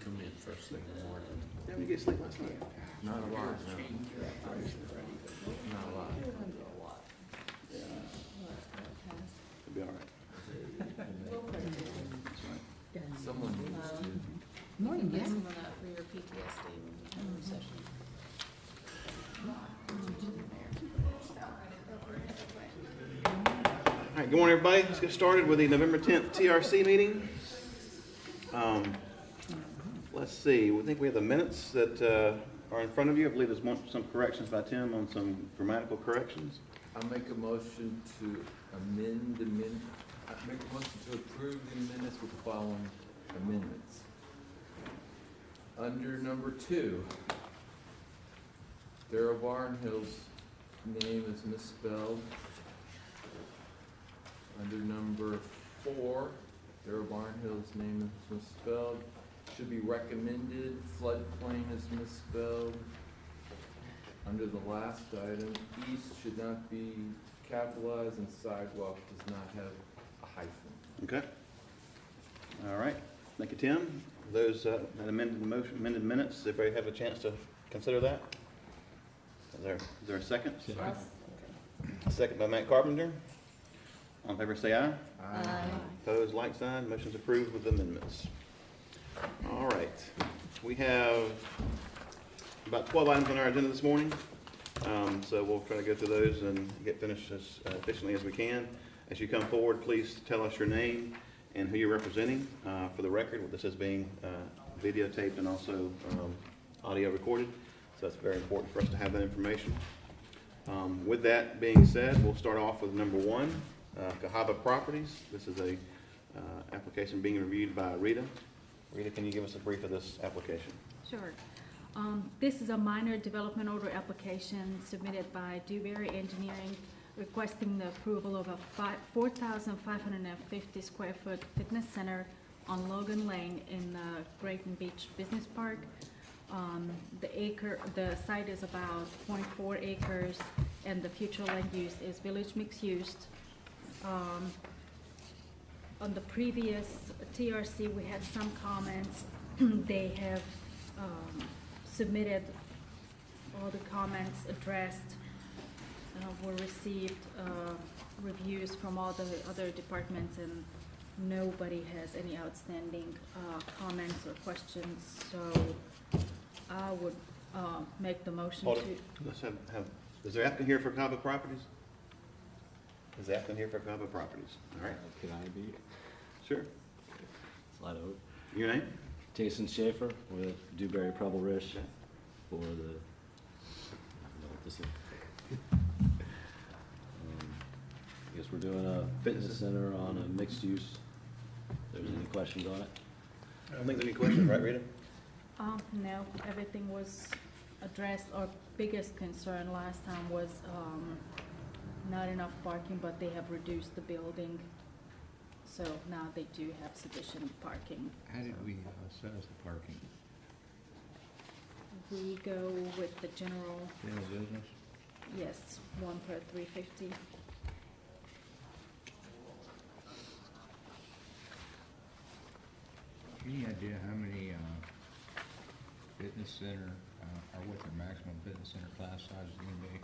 come in first thing in the morning. How did you get sleep last night? Not a lot, no. Not a lot. Yeah, it'll be all right. That's right. Someone needs to. Morning, Get yes. some of that for your PTSD when you have a session. All right, good morning, everybody. Let's get started with the November 10th TRC meeting. Let's see. We think we have the minutes that are in front of you. I believe there's some corrections by Tim on some grammatical corrections. I'll make a motion to amend the I make a motion to approve the minutes with the following amendments. Under number 2, Darrell Barnhill's name is misspelled. Under number 4, Darrell Barnhill's name is misspelled. Should be recommended. Floodplain is misspelled. Under the last item, east should not be capitalized and sidewalk does not have a hyphen. Okay. All right. Thank you, Tim. Those that amended minutes, everybody have a chance to consider that? Is there a second? Yes. A second by Matt Carpenter. All in favor say aye. Aye. Opposed, like sign. Motion's approved with amendments. All right. We have about 12 items on our agenda this morning. So we'll try to go through those and get finished as efficiently as we can. As you come forward, please tell us your name and who you're representing. For the record, this is being videotaped and also audio recorded. So that's very important for us to have that information. With that being said, we'll start off with number 1, Cahaba Properties. This is a application being reviewed by Rita. Rita, can you give us a brief of this application? Sure. This is a minor development order application submitted by Dewberry Engineering requesting the approval of a 4,550 square foot fitness center on Logan Lane in Grayton Beach Business Park. The site is about 0.4 acres and the future land use is village mixed use. On the previous TRC, we had some comments. They have submitted all the comments addressed. Were received reviews from all the other departments, and nobody has any outstanding comments or questions. So I would make the motion Hold to. it. Let's have, is there applicant here for Cahaba Properties? Is the applicant here for Cahaba Properties? All right. Can I be? Sure. Slide over. Your name? Jason Schaefer with Dewberry Preble Rich for the, I don't know what this is. I guess we're doing a fitness center on a mixed use. If there's any questions on it? I don't think there's any questions, right, Rita? No, everything was addressed. Our biggest concern last time was not enough parking, but they have reduced the building. So now they do have sufficient parking. How did we assess the parking? We go with the general, General business? yes, 1 per 350. Any idea how many fitness center, or what the maximum fitness center class size is gonna be?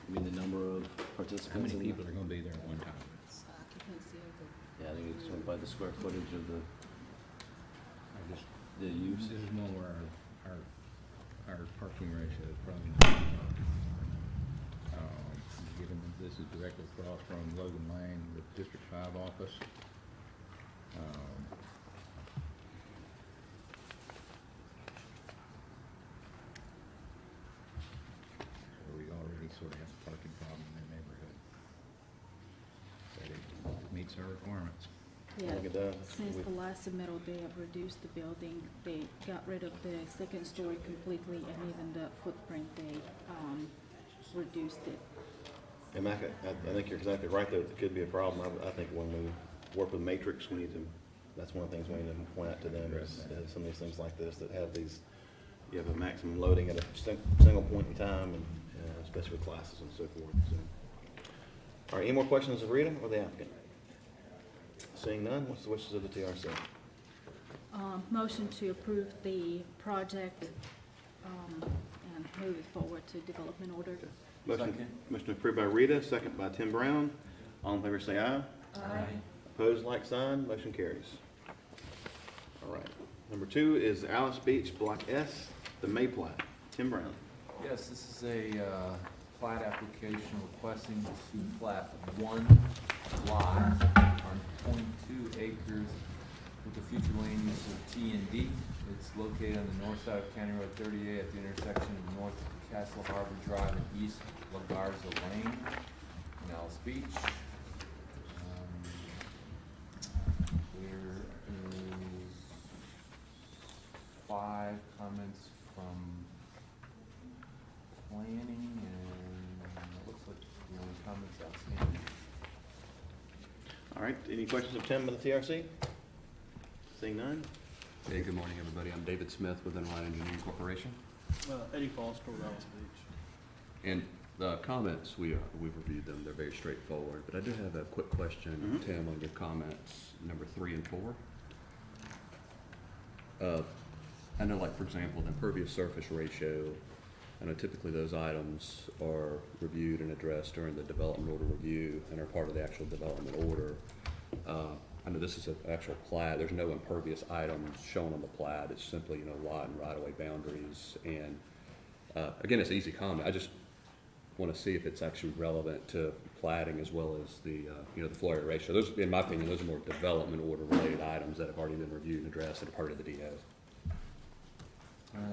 I mean, the number of participants. How many in the- people are gonna be there at one time? It's occupancy of the. Yeah, I think it's sort of by the square footage of I just, the use. this is one where our parking ratio is probably not. Given that this is directly across from Logan Lane, the District 5 office. So we already sort of have a parking problem in that neighborhood. But it meets our requirements. Yeah, think it does. since the last submittal, they have reduced the building. They got rid of the second story completely, and even the footprint, they reduced it. And Mac, I think you're exactly right there. It could be a problem. I think when we work with Matrix, we need to, that's one of the things we need to point out to them is some of these things like this that have these, you have a maximum loading at a single point in time, and especially with classes and so forth. So. All right, any more questions of Rita or the applicant? Seeing none, what's the wishes of the TRC? Motion to approve the project, and move it forward to development order. Motion approved by Rita, second by Tim Brown. All in favor say aye. Aye. Opposed, like sign, motion carries. All right. Number 2 is Alice Beach, Block S, the May plat. Tim Brown. Yes, this is a plat application requesting to plat one lot on 0.2 acres with the future land use of T&D. It's located on the north side of County Road 38 at the intersection of North Castle Harbor Drive and East La Garza Lane in Alice Beach. There is 5 comments from planning, and it looks like the only comments outstanding. All right, any questions of Tim by the TRC? Seeing none? Hey, good morning, everybody. I'm David Smith with Enline Engineering Corporation. Eddie Foster with Alice Beach. And the comments, we've reviewed them. They're very straightforward. But I do have a quick question, Mhm. Tim, on your comments, number 3 and 4. I know, like, for example, the impervious surface ratio, I know typically those items are reviewed and addressed during the development order review and are part of the actual development order. I know this is an actual plat. There's no impervious items shown on the plat. It's simply, lot and right-of-way boundaries. And, again, it's an easy comment. I just want to see if it's actually relevant to platting as well as the, the flow area ratio. Those, in my opinion, those are more development order related items that have already been reviewed and addressed and are part of the DO.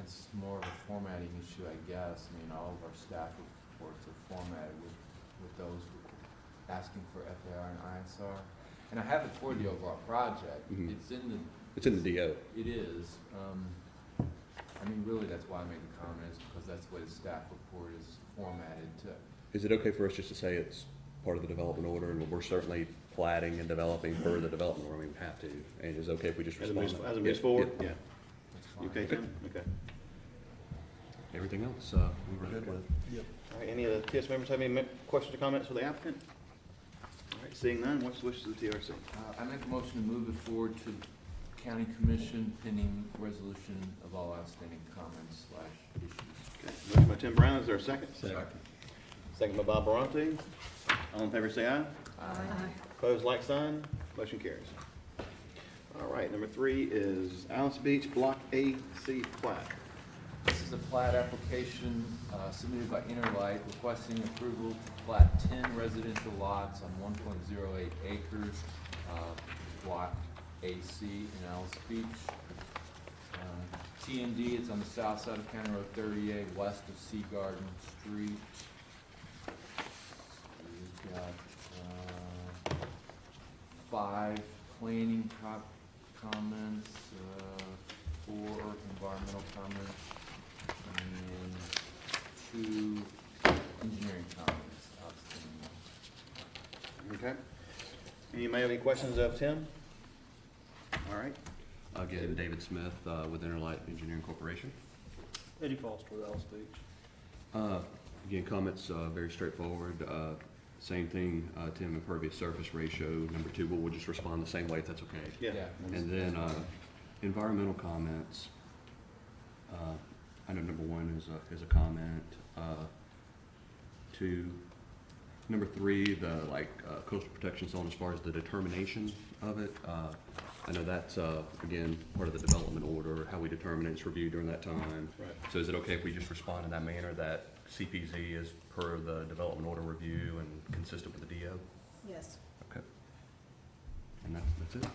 It's more of a formatting issue, I guess. I mean, all of our staff reports are formatted with those asking for FAR and ISR. And I have it for the overall project. Mhm. It's It's in the DO. it is. I mean, really, that's why I made the comment, is because that's the way the staff report is formatted to. Is it okay for us just to say it's part of the development order and we're certainly platting and developing per the development order? We have to. And is it okay if we just As respond? it moves forward? Yeah. That's fine. You okay, Tim? Okay. Everything else, we were good with. All right, any of the TS members have any questions or comments for the applicant? All right, seeing none, what's the wishes of the TRC? I make a motion to move it forward to county commission pending resolution of all outstanding comments / issues. Okay, motion by Tim Brown, is there a second? Second. Second by Bob Barante. All in favor say aye. Aye. Opposed, like sign, motion carries. All right, number 3 is Alice Beach, Block AC plat. This is a plat application submitted by Interlight requesting approval to plat 10 residential lots on 1.08 acres, block AC in Alice Beach. T&D, it's on the south side of County Road 38, west of Sea Garden Street. We've got 5 planning comments, 4 environmental comments, and 2 engineering comments outstanding. Okay. Anybody have any questions of Tim? All right. Again, David Smith with Interlight Engineering Corporation. Eddie Foster with Alice Beach. Again, comments very straightforward. Same thing, Tim, impervious surface ratio, number 2, we'll just respond the same way if that's okay. Yeah. And then environmental comments, I know number 1 is a comment. 2, number 3, the coastal protection zone as far as the determination of it. I know that's, again, part of the development order, how we determine it's reviewed during that time. Right. So is it okay if we just respond in that manner, that CPZ is per the development order review and consistent with the DO? Yes. Okay. And that's it.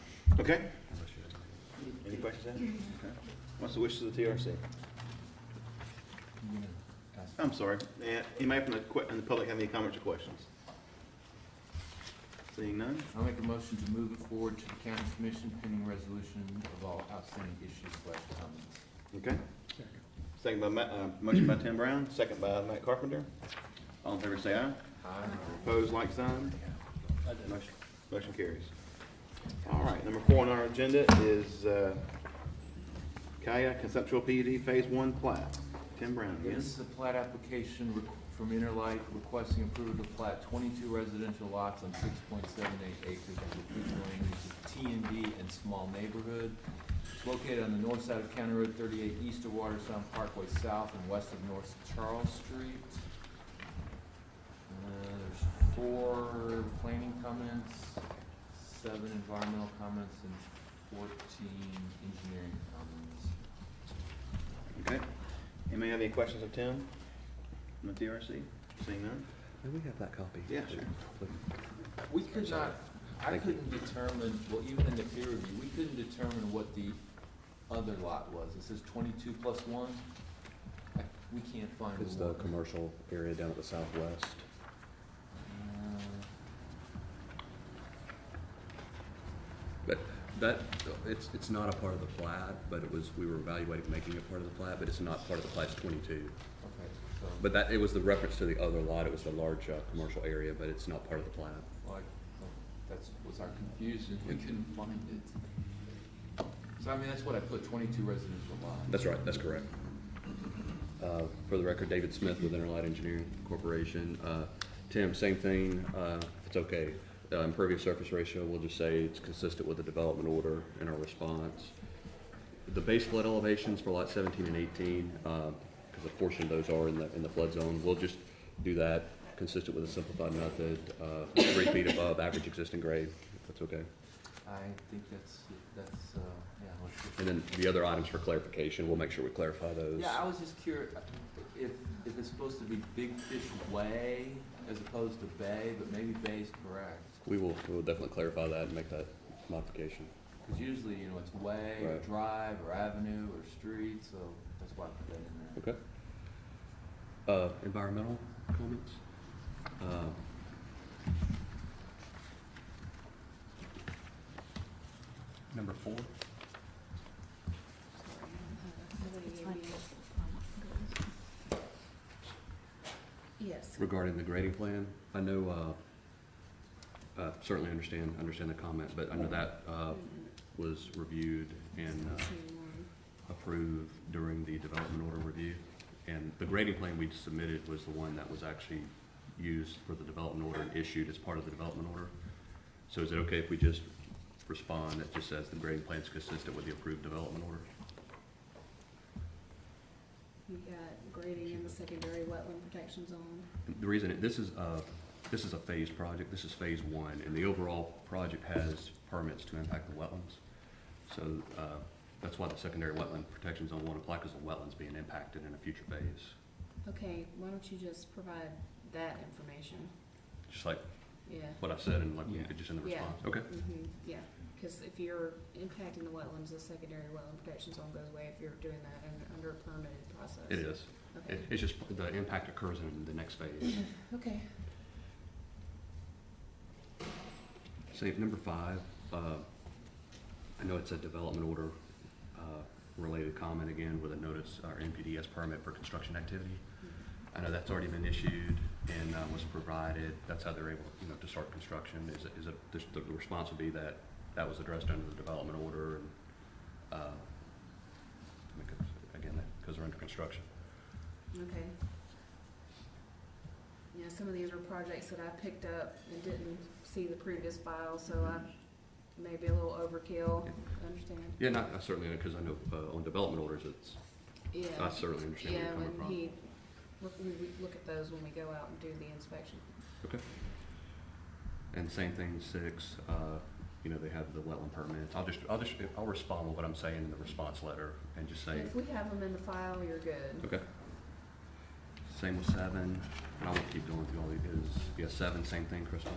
Okay. Unless you have Any questions, Ed? Okay. What's the wishes of the TRC? I'm gonna ask. I'm sorry. Anybody from the public have any comments or questions? Seeing none? I'll make a motion to move it forward to the county commission pending resolution of all outstanding issues / comments. Okay. Second by motion by Tim Brown, second by Matt Carpenter. All in favor say aye. Aye. Opposed, like sign. I did. Motion carries. All right, number 4 on our agenda is Kaya Conceptual PUD Phase 1 plat. Tim Brown again. This is a plat application from Interlight requesting approval to plat 22 residential lots on 6.78 acres of the future land use of T&D and small neighborhood. It's located on the north side of County Road 38, east of Watersound Parkway South and west of North Charles Street. There's 4 planning comments, 7 environmental comments, and 14 engineering comments. Okay. Anybody have any questions of Tim from the TRC? Seeing none? May we have that copy? Yeah, sure. We could not, I Thank you. couldn't determine, well, even in the peer review, we couldn't determine what the other lot was. It says 22 plus 1. We can't find It's the the one. commercial area down at the southwest. But that, it's not a part of the plat, but it was, we were evaluating making it part of the plat, but it's not part of the plat, it's 22. Okay, so. But that, it was the reference to the other lot, it was the large, commercial area, but it's not part of the plat. Like, that's was our confusion, we couldn't find it. So I mean, that's what I put, 22 residential lots. That's right, that's correct. For the record, David Smith with Interlight Engineering Corporation. Tim, same thing, if it's okay. Impervious surface ratio, we'll just say it's consistent with the development order in our response. The base flood elevations for lot 17 and 18, because a portion of those are in the flood zone, we'll just do that consistent with a simplified method, 3 feet above average existing grade, if that's okay. I think that's, yeah. let's just- And then the other items for clarification, we'll make sure we clarify those. Yeah, I was just curious, if it's supposed to be Big Fish Way as opposed to Bay, but maybe Bay's correct. We will definitely clarify that and make that modification. Because usually, you know, it's way, or Right. drive, or avenue, or street, so that's why I put that in there. Okay. Environmental comments? Number 4. It's fine. Yes. Regarding the grading plan, I know, certainly understand the comment, but I know that was reviewed and approved during the development order review. And the grading plan we submitted was the one that was actually used for the development order and issued as part of the development order. So is it okay if we just respond that just says the grading plan is consistent with the approved development order? We got grading in the secondary wetland protection zone. The reason, this is a phased project, this is phase 1, and the overall project has permits to impact the wetlands. So, that's why the secondary wetland protection zone won't apply, because the wetlands being impacted in a future phase. Okay, why don't you just provide that information? Just like Yeah. what I said and like, Yeah. just in the Yeah. response, okay? Yeah, because if you're impacting the wetlands, the secondary wetland protection zone goes away if you're doing that under a permitted process. It is. Okay. It's just, the impact occurs in the next phase. Okay. Save number 5, I know it's a development order, related comment again with a notice or NPDS permit for construction activity. I know that's already been issued and was provided, that's how they're able, to start construction. Is it, the response would be that that was addressed under the development order and, again, because they're under construction. Okay. Yeah, some of these are projects that I picked up and didn't see the previous file, so I may be a little overkill, I understand. Yeah, not certainly, because I know on development orders, Yeah. I certainly understand where Yeah, you're coming from. we look at those when we go out and do the inspection. Okay. And same thing, 6, they have the wetland permits. I'll respond with what I'm saying in the response letter and just say, If we have them in the file, you're good. okay. Same with 7, and I won't keep going through all these, 7, same thing, Crystal.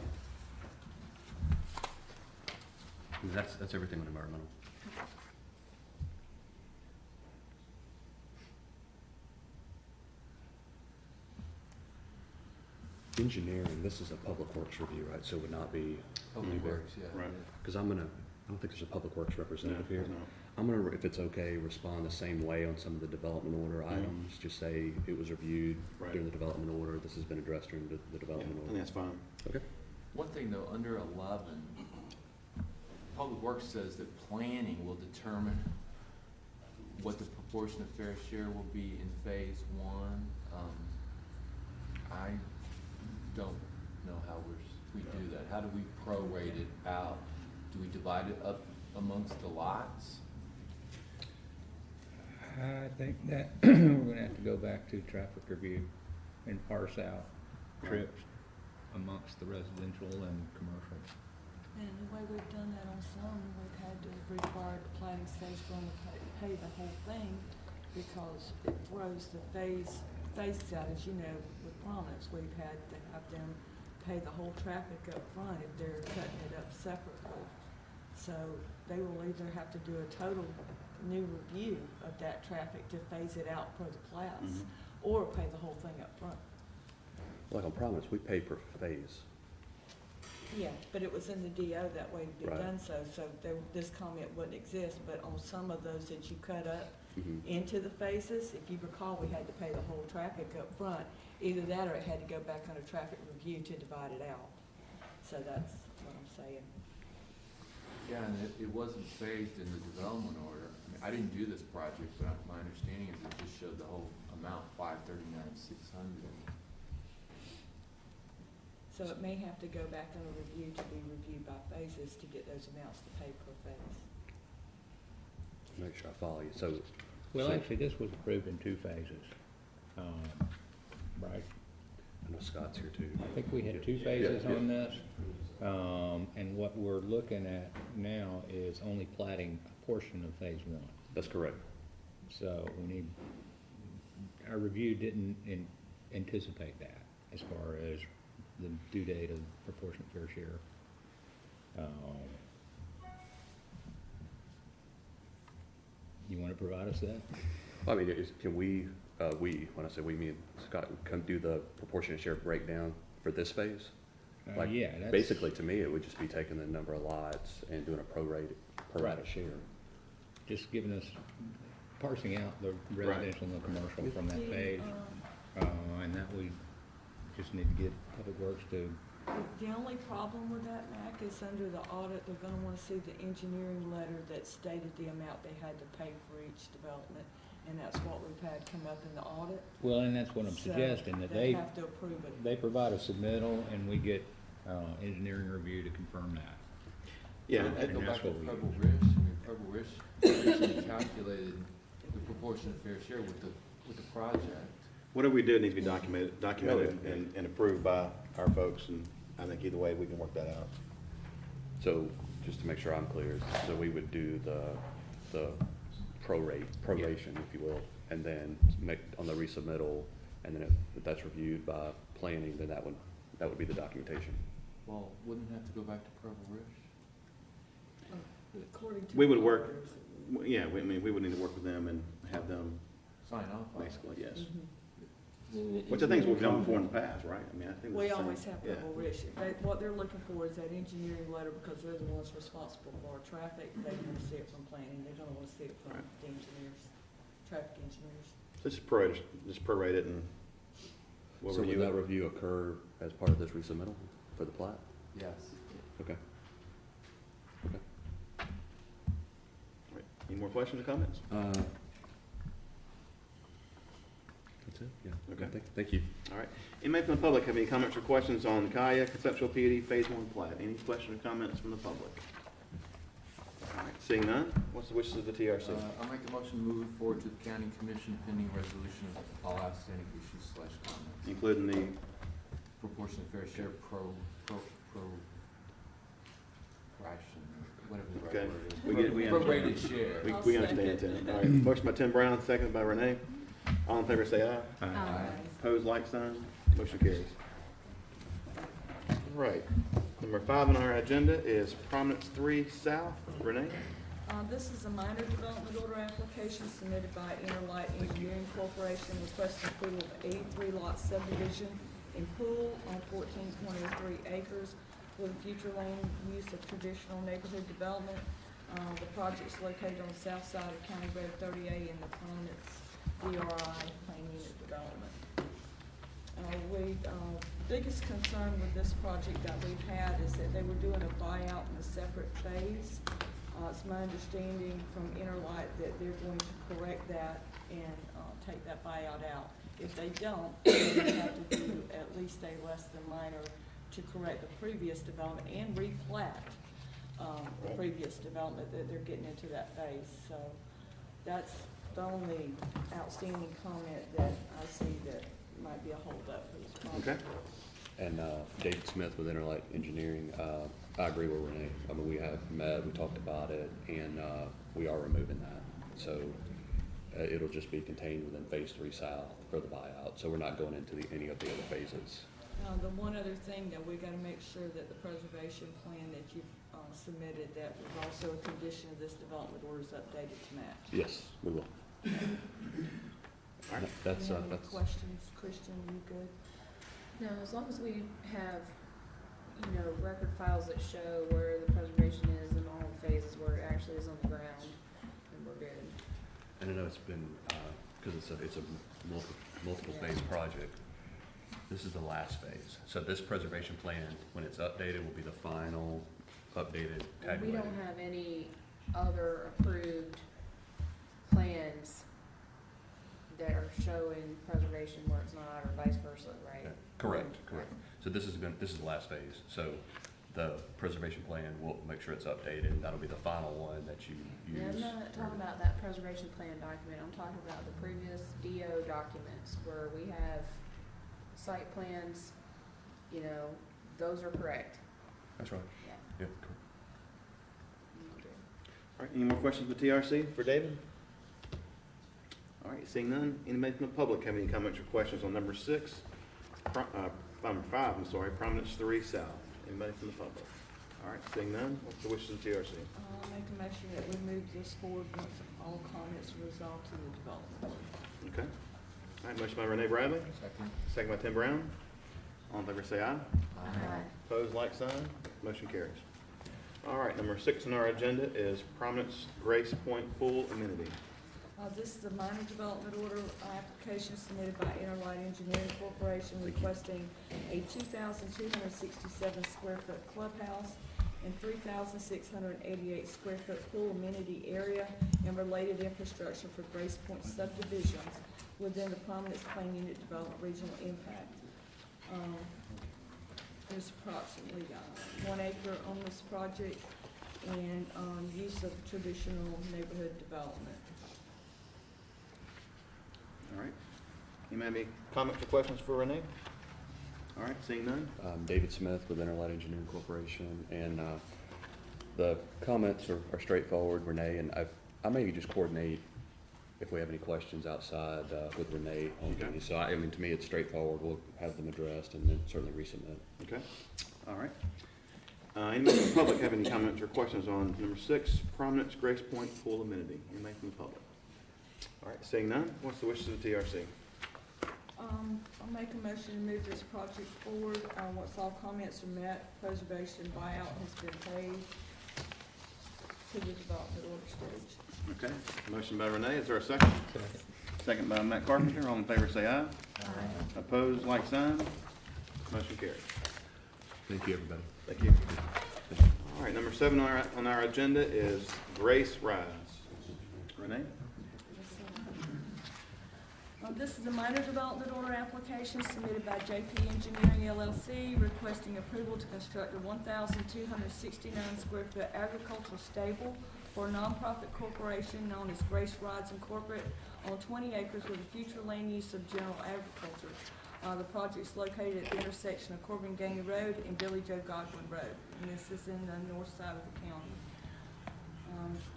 That's everything with environmental. Engineering, this is a public works review, right, so it would not be. Public Works, yeah. Right. Because I don't think there's a public works representative here. No. I'm gonna, if it's okay, respond the same way on some of the development order items, just say it was reviewed Right. during the development order, this has been addressed during the Yeah, development I think order. that's fine. Okay, One thing though, under 11, Public Works says that planning will determine what the proportion of fair share will be in phase 1. I don't know how we do that. How do we prorate it out? Do we divide it up amongst the lots? I think that we're gonna have to go back to traffic review and parse out trips amongst the residential and commercial. And the way we've done that on some, we've had to require the planning stage firm to pay the whole thing because it throws the phases out. As you know, with prominence, we've had to have them pay the whole traffic up front if they're cutting it up separately. So they will either have to do a total new review of that traffic to phase it out per the plats, or pay the whole thing up front. Like on Providence, we pay per phase. Yeah, but it was in the DO that way to be Right. done so this comment wouldn't exist, but on some of those that you cut up Mhm. into the phases, if you recall, we had to pay the whole traffic up front. Either that or it had to go back under traffic review to divide it out. So that's what I'm saying. Yeah, and it wasn't phased in the development order. I mean, I didn't do this project, but my understanding is it just showed the whole amount, 539,600. So it may have to go back under review to be reviewed by phases to get those amounts to pay per phase. Make sure I follow you. So, Well, so- actually, this was approved in 2 phases. Right? I know Scott's here too. I think we had 2 phases Yeah, yeah. on this. And what we're looking at now is only platting a portion of phase 1. That's correct. So we need, our review didn't anticipate that as far as the due date of proportionate fair share. You want to provide us that? I mean, can we, when I say we, me and Scott, come do the proportionate share breakdown for this phase? Like, Yeah, that's. basically, to me, it would just be taking the number of lots and doing a pro rata share. Just giving us, parsing out the residential and the commercial from that page. And that we just need to get Public Works to, The only problem with that, Mac, is under the audit, they're gonna wanna see the engineering letter that stated the amount they had to pay for each development, and that's what we've had come up in the audit. well, and that's what I'm So suggesting, that they they, have to approve it. they provide a submittal and we get, engineering review to confirm that. Yeah, Didn't they go and that's back to what we- Pebble Ridge? I mean, Pebble Ridge originally calculated the proportionate fair share with the project. whatever we do needs to be documented and approved by our folks, and I think either way, we can work that out. So, just to make sure I'm clear, so we would do the proration, if you will, and then make, on the resubmittal, and then if that's reviewed by planning, then that would be the documentation. Well, wouldn't it have to go back to Pebble Ridge? According to. We the would work, auditors. yeah, I mean, we would need to work with them and have them, Sign off on it. basically, yes. Mhm. Which I think is what we've done before in the past, right? I mean, I think. We it's the same. always have Yeah. Pebble Ridge. What they're looking for is that engineering letter because they're the ones responsible for our traffic. They want to see it from planning. They're gonna want to see it from Right. the engineers, traffic engineers. So just prorate it and we'll So would review that it. review occur as part of this resubmittal for the plat? Yes. Okay. Okay. Right. Any more questions or comments? That's it, yeah. Okay. Thank you. All right. Anybody from the public have any comments or questions on Kaya conceptual PUD Phase 1 plat? Any questions or comments from the public? All right, seeing none, what's the wishes of the TRC? I'll make a motion to move it forward to the county commission pending resolution of all outstanding issues / comments. Including the, Proportionate fair share ration, whatever the Okay. right word is. We understand. Prorated share. we understand, Tim. All right, motion by Tim Brown, second by Renee. All in favor say aye. Aye. Opposed, like sign. Motion carries. All right. Number 5 on our agenda is Prominence 3 South. Renee? This is a minor development order application submitted by Interlight Engineering Corporation requesting approval of 83 lot subdivision in Pool on 14.03 acres with future land use of traditional neighborhood development. The project's located on the south side of County Road 38 in the Prominence DRI Plan Unit Development. Biggest concern with this project that we've had is that they were doing a buyout in a separate phase. It's my understanding from Interlight that they're going to correct that and take that buyout out. If they don't, then they have to do at least a less than minor to correct the previous development and replat previous development that they're getting into that phase. So that's the only outstanding comment that I see that might be a holdup for this project. Okay. And David Smith with Interlight Engineering, I agree with Renee. I mean, we have met, we talked about it, and we are removing that. So it'll just be contained within Phase 3 South for the buyout. So we're not going into any of the other phases. Now, the one other thing that we gotta make sure that the preservation plan that you've submitted, that was also a condition of this development order, is updated to match. Yes, we will. All right. That's, Do you have any that's, questions, Christian, you good? No, as long as we have, you know, record files that show where the preservation is in all the phases where it actually is on the ground, then we're good. and I know it's been, because it's a multiple phase project. This is the last phase. So this preservation plan, when it's updated, will be the final updated And we tabulated. don't have any other approved plans that are showing preservation where it's not, or vice versa, right? Okay. Correct, correct. So this is the last phase. So the preservation plan, we'll make sure it's updated, and that'll be the final one that you use. Yeah, I'm not talking about that preservation plan document, I'm talking about the previous DO documents where we have site plans, you know, those are correct. That's right. Yeah. Yeah, correct. All right, any more questions with TRC for David? All right, seeing none, anybody from the public have any comments or questions on number 6? Number 5, I'm sorry, Prominence 3 South. Anybody from the public? All right, seeing none, what's the wishes of TRC? I'll make a motion that we move this forward once all comments are resolved to the development. Okay. All right, motion by Renee Bradley, Second. second by Tim Brown. All in favor say aye. Aye. Opposed, like sign. Motion carries. All right, number 6 on our agenda is Prominence Grace Point Pool Amenity. This is a minor development order application submitted by Interlight Engineering Corporation requesting a 2,267 square foot clubhouse and 3,688 square foot pool amenity area and related infrastructure for Grace Point subdivisions within the Prominence Plain Unit Development Regional Impact. There's approximately 1 acre on this project and use of traditional neighborhood development. All right. Anybody have any comments or questions for Renee? All right, seeing none. David Smith with Interlight Engineering Corporation, and the comments are straightforward, Renee, and I maybe just coordinate if we have any questions outside with Renee on Okay. these. So I mean, to me, it's straightforward. We'll have them addressed and then certainly resubmit. Okay. All right. Anybody from the public have any comments or questions on number 6, Prominence Grace Point Pool Amenity? Anybody from the public? All right, seeing none, what's the wishes of the TRC? I'll make a motion to move this project forward, once all comments are met, preservation buyout has been paid to the development order stage. Okay, motion by Renee, is there a second? Second by Matt Carpenter, all in favor say aye. Opposed, like sign. Motion carries. Thank you, everybody. Thank you. All right, number 7 on our agenda is Grace Rise. Renee? This is a minor development order application submitted by JP Engineering LLC requesting approval to construct a 1,269 square foot agricultural stable for a nonprofit corporation known as Grace Rides Incorporated on 20 acres with a future land use of general agriculture. The project is located at the intersection of Corbin Gainey Road and Billy Joe Godwin Road, and this is in the north side of the county.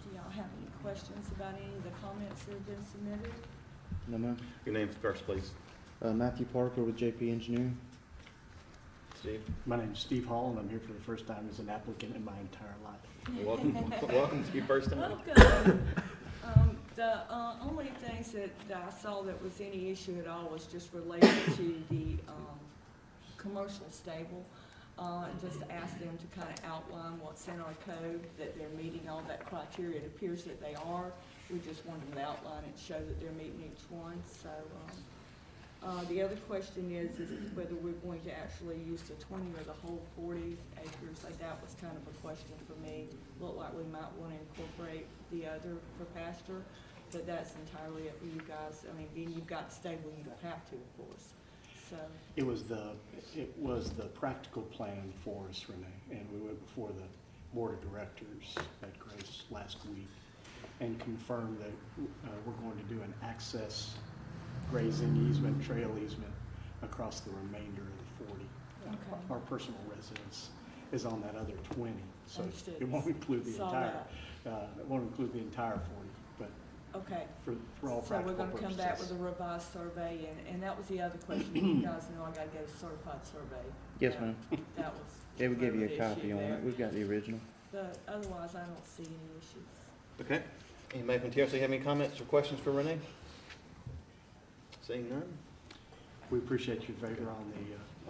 Do y'all have any questions about any of the comments that have been submitted? No, ma'am. Your name first, please. Matthew Parker with JP Engineering. Steve? My name's Steve Hall, and I'm here for the first time as an applicant in my entire life. Welcome, welcome to your first time. Welcome. The only things that I saw that was any issue at all was just related to the commercial stable. Just ask them to kind of outline what's in our code, that they're meeting all that criteria. It appears that they are. We just wanted them to outline and show that they're meeting each one. So the other question is whether we're going to actually use the 20 or the whole 40 acres. Like that was kind of a question for me. Looked like we might want to incorporate the other for pasture, but that's entirely up to you guys. I mean, then you've got the stable, you don't have to, of course. So It was the practical plan for us, Renee, and we went before the board of directors at Grace last week and confirmed that we're going to do an access grazing easement, trail easement across the remainder of the 40. Okay. Our personal residence is on that other 20, so Understood. it won't include the Saw entire, that. it won't include the entire 40, but Okay. for all practical So we're purposes. gonna come back with a revised survey, and that was the other question. You guys know I gotta get a certified survey. Yes, Yeah, ma'am. That was. Yeah, we gave you a the copy issue on there. it. We've got the original. But otherwise, I don't see any issues. Okay. Anybody from TRC have any comments or questions for Renee? Seeing none, We appreciate your favor on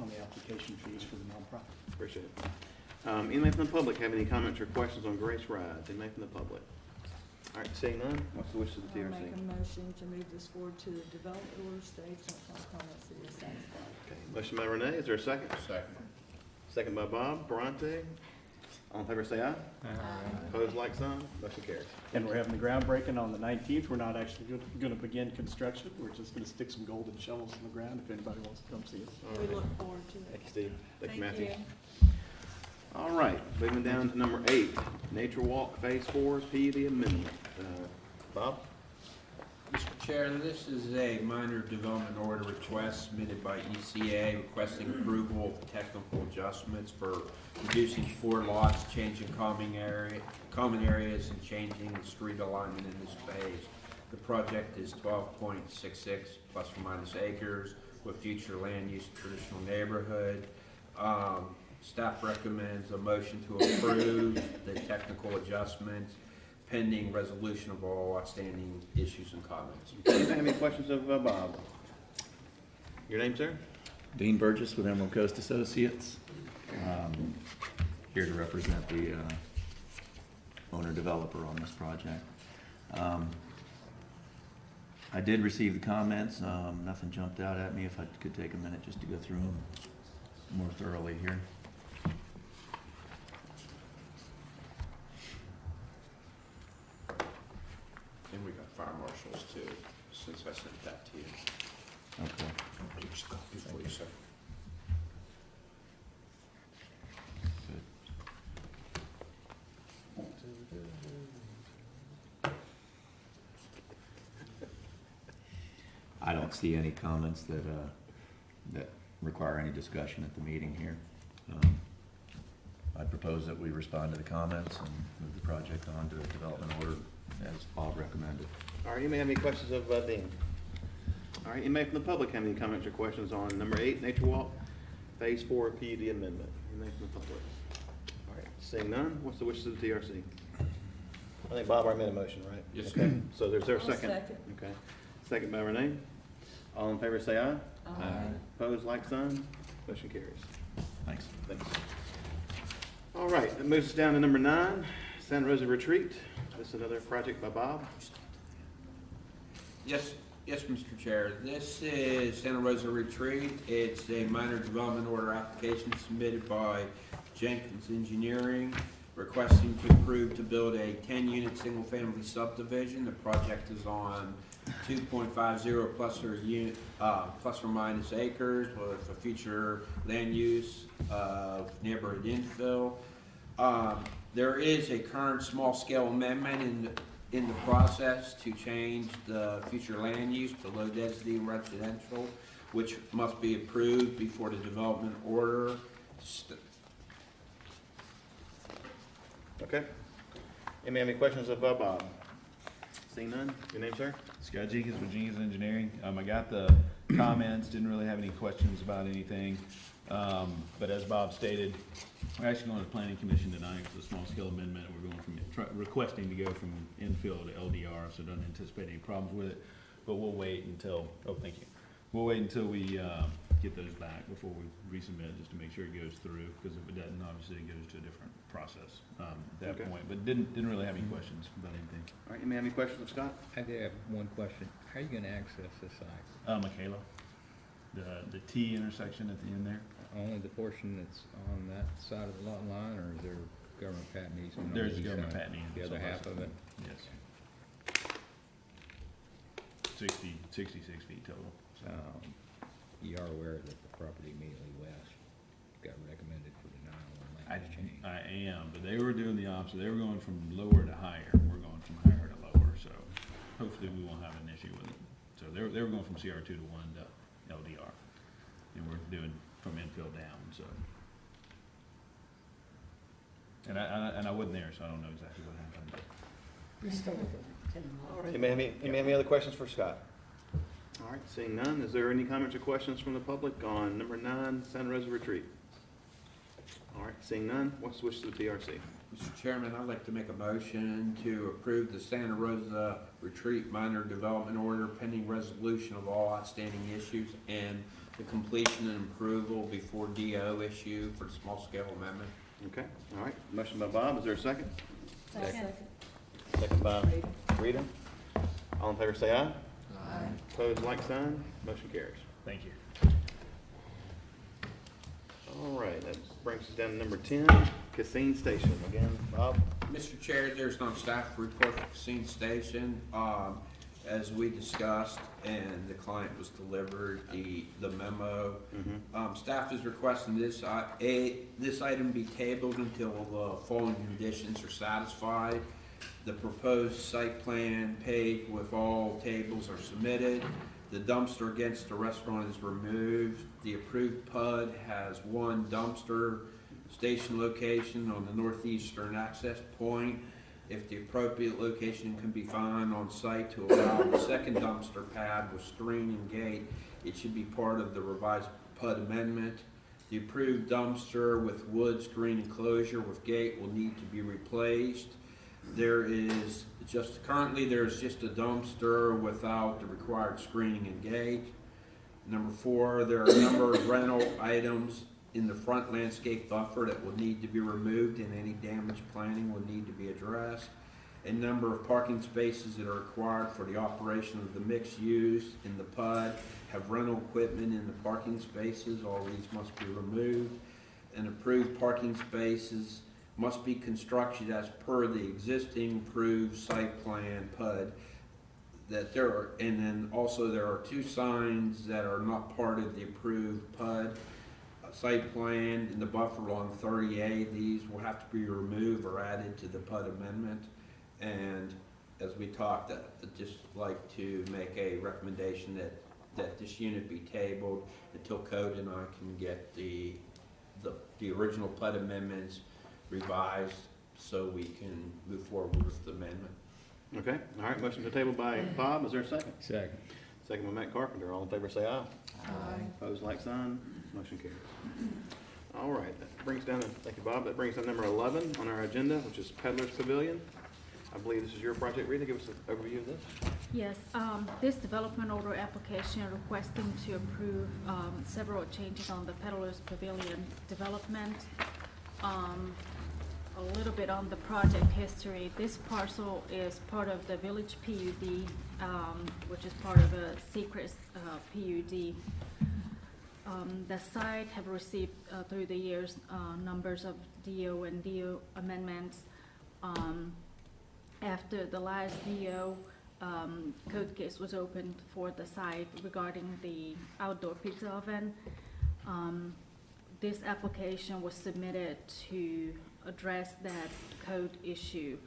the application fees for the nonprofit. appreciate it. Anybody from the public have any comments or questions on Grace Rides? Anybody from the public? All right, seeing none, what's the wish of the I'll TRC? make a motion to move this forward to the development order stage, and some comments that you're satisfied. Okay, motion by Renee, is there a second? Second. Second by Bob. Bronte, all in favor say aye. Opposed, like sign, motion carries. And we're having the groundbreaking on the 19th. We're not actually going to begin construction. We're just going to stick some golden shovels in the ground if anybody wants to come see us. All We right. look forward to Thank it. you, Steve. Thank you, Thank Matthew. you. All right, moving down to number 8, Nature Walk Phase 4 PUD amendment. Bob? Mr. Chair, this is a minor development order request submitted by ECA requesting approval of technical adjustments for reducing 4 lots, changing common areas, and changing the street alignment in this phase. The project is 12.66 plus or minus acres with future land use traditional neighborhood. Staff recommends a motion to approve the technical adjustments pending resolution of all outstanding issues and comments. Anybody have any questions of Bob? Your name, sir? Dean Burgess with Emerald Coast Associates. Here to represent the owner-developer on this project. I did receive the comments. Nothing jumped out at me. If I could take a minute just to go through them more thoroughly here. And we got fire marshals too, since I sent that to you. Okay. Just copy for you, sir. Good. I don't see any comments that require any discussion at the meeting here. I propose that we respond to the comments and move the project on to a development order as Bob recommended. All right, you may have any questions of Dean. All right, anybody from the public have any comments or questions on number 8, Nature Walk, Phase 4 PUD amendment? Anybody from the public? All right, seeing none, what's the wishes of the TRC? I think Bob already made a motion, right? Yes, Okay, so there's there a I'll second? second. Okay, second by Renee. All in favor say aye. Aye. Opposed, like sign. Motion carries. Thanks. Thanks. All right, that moves us down to number 9, Santa Rosa Retreat. This is another project by Bob. Yes, Mr. Chair. This is Santa Rosa Retreat. It's a minor development order application submitted by Jenkins Engineering requesting to approve to build a 10-unit single-family subdivision. The project is on 2.50 plus or minus acres with a future land use of neighborhood infill. There is a current small-scale amendment in the process to change the future land use to low-density residential, which must be approved before the development order. Okay. Anybody have any questions of Bob? Seeing none, your name, sir? Scott Jenkins with Jenkins Engineering. I got the comments, didn't really have any questions about anything. But as Bob stated, we're actually going to the planning commission tonight for the small scale amendment. We're going from, requesting to go from infill to LDR, so don't anticipate any problems with it. But we'll wait until, oh, thank you. We'll wait until we, get those back before we resubmit, just to make sure it goes through, because if it doesn't, obviously it goes to a different process, at that Okay. point. But didn't really have any questions about anything. All right, anybody have any questions of Scott? I do have one question. How are you gonna access this site? Michaela, the T intersection at the end there. Only the portion that's on that side of the lot line, or is there government patent easement on the There's east government side? patent easement, The other so half of it? Yes. 66 feet total. So. You are aware that the property immediately west got recommended for denial on that? I am, but they were doing the opposite. They were going from lower to higher. We're going from higher to lower, so hopefully we won't have an issue with it. So they were going from CR2 to 1 to LDR, and we're doing from infill down, so. And I wasn't there, so I don't know exactly what happened, but. All right, anybody have any other questions for Scott? All right, seeing none, is there any comments or questions from the public on number 9, Santa Rosa Retreat? All right, seeing none, what's the wish of the TRC? Mr. Chairman, I'd like to make a motion to approve the Santa Rosa Retreat Minor Development Order pending resolution of all outstanding issues and the completion and approval before DO issue for the small scale amendment. Okay, all right, motion by Bob, is there a second? Second. Second by Rita. All in favor say aye. Aye. Opposed, like sign, motion carries. Thank you. All right, that brings us down to number 10, Cassine Station. Again, Bob? Mr. Chair, there's no staff report for Cassine Station. As we discussed and the client was delivered the memo, staff is requesting this item be tabled until the following conditions are satisfied. The proposed site plan page with all tables are submitted. The dumpster against the restaurant is removed. The approved PUD has one dumpster station location on the northeastern access point. If the appropriate location can be found on site to allow the second dumpster pad with screen and gate, it should be part of the revised PUD amendment. The approved dumpster with wood screen enclosure with gate will need to be replaced. There's just a dumpster without the required screening and gate. Number 4, there are a number of rental items in the front landscape buffer that will need to be removed, and any damage planning will need to be addressed. A number of parking spaces that are required for the operation of the mixed use in the PUD have rental equipment in the parking spaces. All these must be removed. And approved parking spaces must be constructed as per the existing approved site plan PUD. And then also there are 2 signs that are not part of the approved PUD site plan in the buffer along 30A. These will have to be removed or added to the PUD amendment. And as we talked, I'd just like to make a recommendation that this unit be tabled until Code and I can get the original PUD amendments revised so we can move forward with the amendment. Okay, all right, motion to table by Bob, is there a second? Second. Second by Matt Carpenter, all in favor say aye. Aye. Opposed, like sign, motion carries. All right, that brings down, thank you, Bob, that brings down number 11 on our agenda, which is Peddler's Pavilion. I believe this is your project. Rita, give us an overview of this. Yes, this development order application requesting to approve several changes on the Peddler's Pavilion development. A little bit on the project history. This parcel is part of the Village PUD, which is part of a secret PUD. The site have received through the years numbers of DO and DO amendments. After the last DO, code case was opened for the site regarding the outdoor pizza oven. This application was submitted to address that code issue.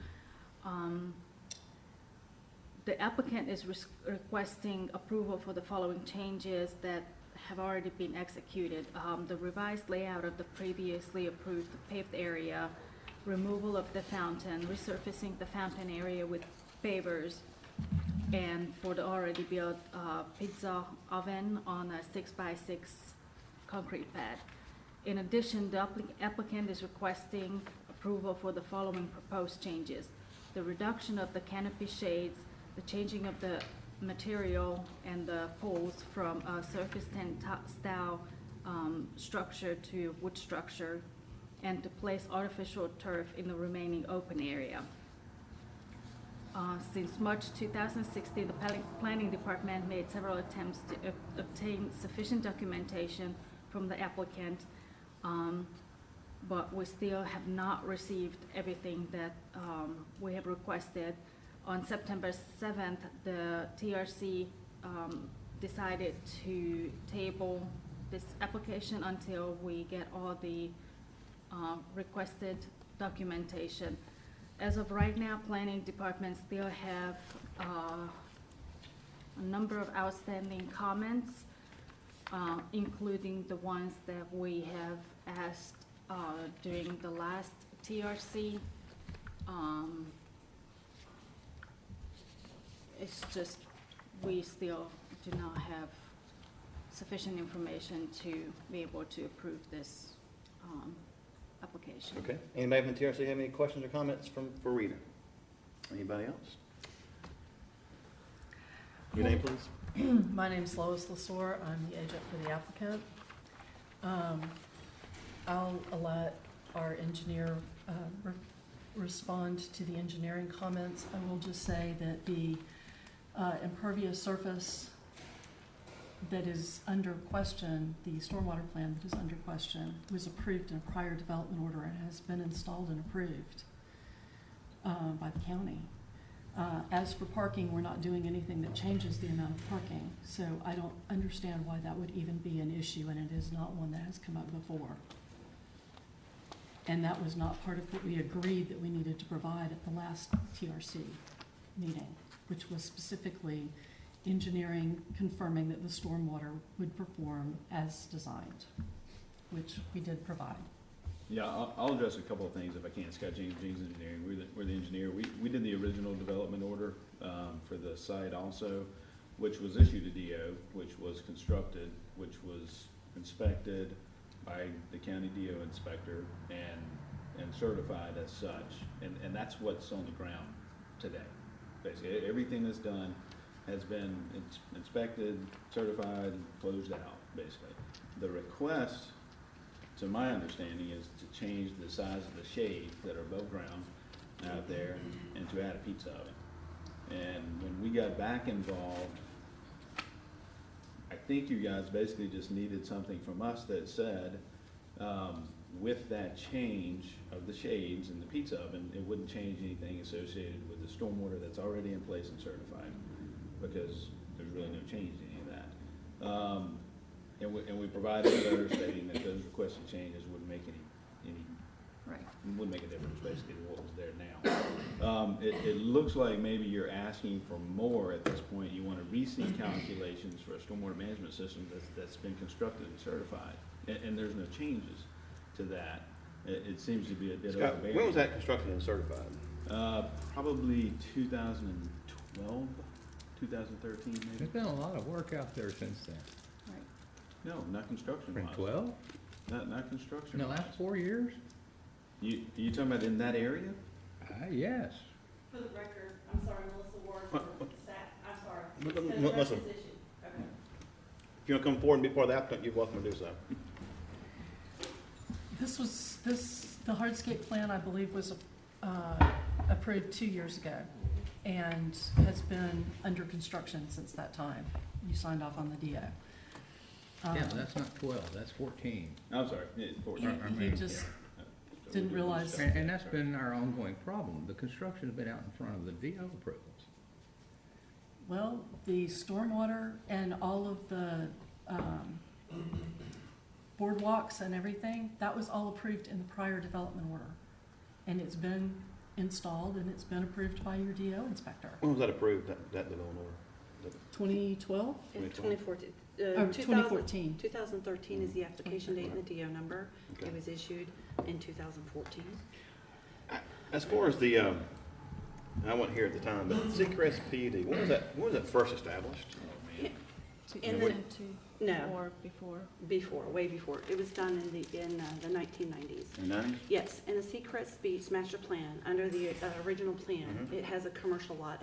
The applicant is requesting approval for the following changes that have already been executed. The revised layout of the previously approved paved area, removal of the fountain, resurfacing the fountain area with pavers, and for the already built pizza oven on a 6x6 concrete pad. In addition, the applicant is requesting approval for the following proposed changes: the reduction of the canopy shades, the changing of the material and the poles from a surface tent style structure to wood structure, and to place artificial turf in the remaining open area. Since March 2016, the planning department made several attempts to obtain sufficient documentation from the applicant, but we still have not received everything that we have requested. On September 7th, the TRC decided to table this application until we get all the requested documentation. As of right now, planning department still have a number of outstanding comments, including the ones that we have asked during the last TRC. It's just, we still do not have sufficient information to be able to approve this application. Okay. Anybody from the TRC have any questions or comments for Rita? Anybody else? Your name, please? My name's Lois Lasore. I'm the agent for the applicant. I'll let our engineer respond to the engineering comments. I will just say that the impervious surface that is under question, the stormwater plan that is under question, was approved in a prior development order and has been installed and approved by the county. As for parking, we're not doing anything that changes the amount of parking, so I don't understand why that would even be an issue, and it is not one that has come up before. And that was not part of what we agreed that we needed to provide at the last TRC meeting, which was specifically engineering confirming that the stormwater would perform as designed, which we did provide. Yeah, I'll address a couple of things if I can. Scott James, James Engineering, we're the engineer. We did the original development order for the site also, which was issued a DO, which was constructed, which was inspected by the county DO inspector and certified as such. And that's what's on the ground today. Basically, everything that's done has been inspected, certified, closed out, basically. The request, to my understanding, is to change the size of the shades that are above ground out there and to add a pizza oven. And when we got back involved, I think you guys basically just needed something from us that said, with that change of the shades and the pizza oven, it wouldn't change anything associated with the stormwater that's already in place and certified, because there's really no change in any of that. And we provided a letter stating that those requested changes wouldn't make any Right. wouldn't make a difference basically to what was there now. It looks like maybe you're asking for more at this point. You want to re-see calculations for a stormwater management system that's been constructed and certified, and there's no changes to that. It seems to be a bit Scott, overbearing. when was that constructed and certified? Probably 2012, 2013 maybe. There's been a lot of work out there since then. Right. No, not construction In wise. 12? Not construction. In the last 4 years? You talking about in that area? Yes. For the record, I'm sorry, Melissa Ward, for staff, I'm sorry. Melissa, Okay. if you want to come forward and be part of the applicant, you're welcome to do so. The hardscape plan, I believe, was approved 2 years ago and has been under construction since that time. You signed off on the DO. Yeah, that's not 12, that's 14. I'm sorry, 14. You just didn't realize. And that's been our ongoing problem. The construction's been out in front of the DO approvals. Well, the stormwater and all of the boardwalks and everything, that was all approved in the prior development order. And it's been installed and it's been approved by your DO inspector. When was that approved, that development order? 2012? In 2012? 2014. 2014. 2013 is the application date and the DO number. Okay. It was issued in 2014. As far as the, I wasn't here at the time, but Seacrest PUD, when was that first established? In Two, the, no, or before. before, way before. It was done in the 1990s. In the 90s? Yes, in the Seacrest Beach master plan, under the original plan, Mhm. it has a commercial lot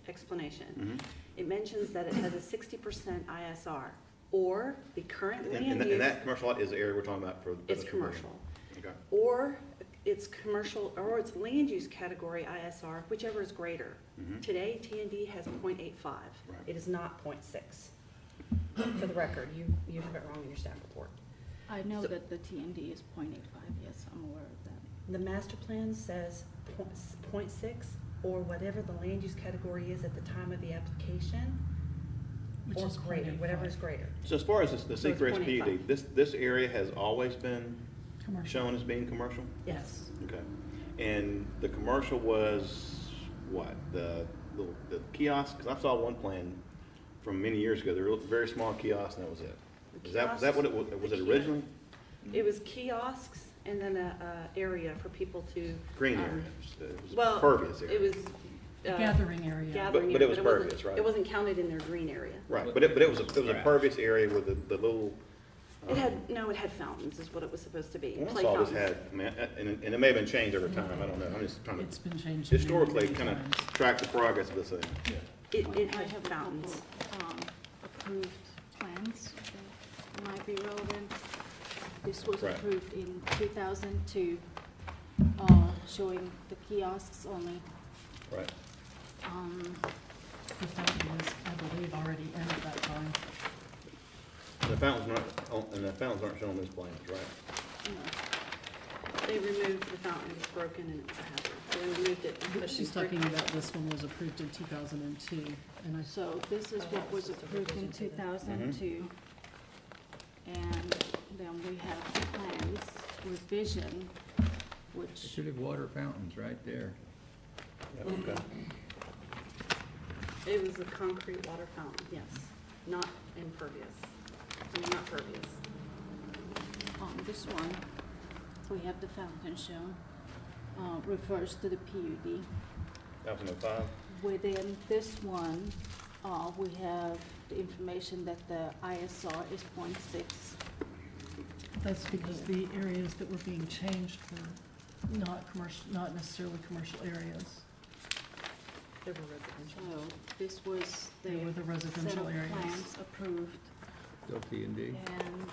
explanation. Mhm. It mentions that it has a 60% ISR, or the current land And use. that commercial lot is the area we're talking about for. It's commercial. Okay. Or it's commercial, or it's land use category ISR, whichever is greater. Mhm. Today, T&D has 0.85. Right. It is not 0.6. For the record, you have it wrong in your staff report. I know So- that the TND is 0.85, yes, I'm aware of that. The master plan says 0.6, or whatever the land use category is at the time of the application, Which or is greater, whatever 0.85. is greater. So as far as the So it's Seacrest 0.85. PUD, this area has always been Commercial. shown as being commercial? Yes. Okay. And the commercial was what? The kiosk? Because I saw one plan from many years ago. They were very small kiosks, and that was it. The Is that what it was? Was it originally? It was kiosks and then a area for people to. Green area. It was Well, pervious area. it was. Gathering area. Gathering But it area, was wasn't- pervious, right? It wasn't counted in their green area. Right, but it was a pervious area with the little. It had, no, it had fountains is what it was supposed to be. Well, Play I saw this fountains. had, I mean, and it may have been changed over time, I don't know, I'm just trying It's to been changed. historically many kind of times. track the progress of this thing. It I had have a fountains. couple, approved plans that might be relevant. This was Right. approved in 2002, showing the kiosks only. Right. The fountain was, I believe, already in at that time. The fountains aren't shown on these plans, right? They removed the fountain, it was broken and it was a hazard. They removed it. and put But it she's in brick. talking about this one was approved in 2002, and I So this is what was approved in 2002. And then we have plans, revision, There which, should have water fountains right there. Yeah, okay. It was a concrete water fountain, yes, not impervious. I mean, not pervious. on this one, we have the fountain shown, refers to the PUD. That was in '05? Within this one, we have the information that the ISR is 0.6. that's because the areas that were being changed were not commercial, not necessarily commercial areas. They were residential. So this was the They were the set residential of areas. plans approved, Still T and D? and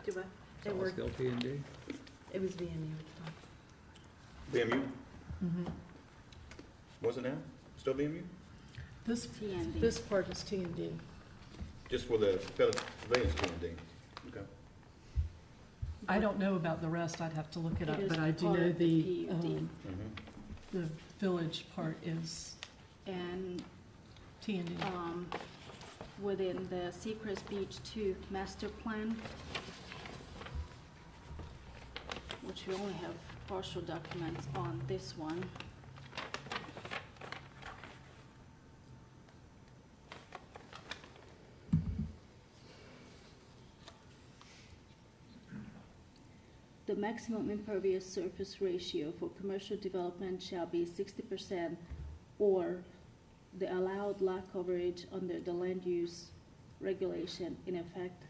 Do what? They All were, still T and D? it was VMU at the time. BMU? Mhm. Was it now? Still BMU? This, T&D. this part is T and D. Just for the pavilions T&D? Okay. I don't know about the rest, I'd have to look it It up, is but I do part know of the the, PUD. Mm-hmm. the village part is And T and D. within the Seacrest Beach 2 master plan, which we only have partial documents on this one. The maximum impervious surface ratio for commercial development shall be 60% or the allowed lot coverage under the land use regulation in effect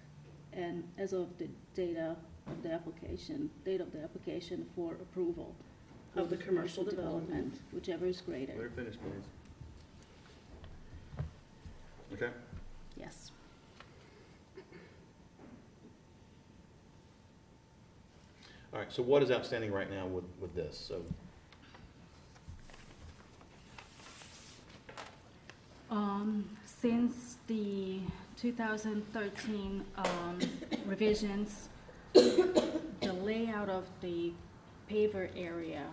and as of the date of the application for approval Of the commercial development. whichever is greater. Let her finish, please. Okay. Yes. All right, so what is outstanding right now with this? So, Since the 2013 revisions, the layout of the paver area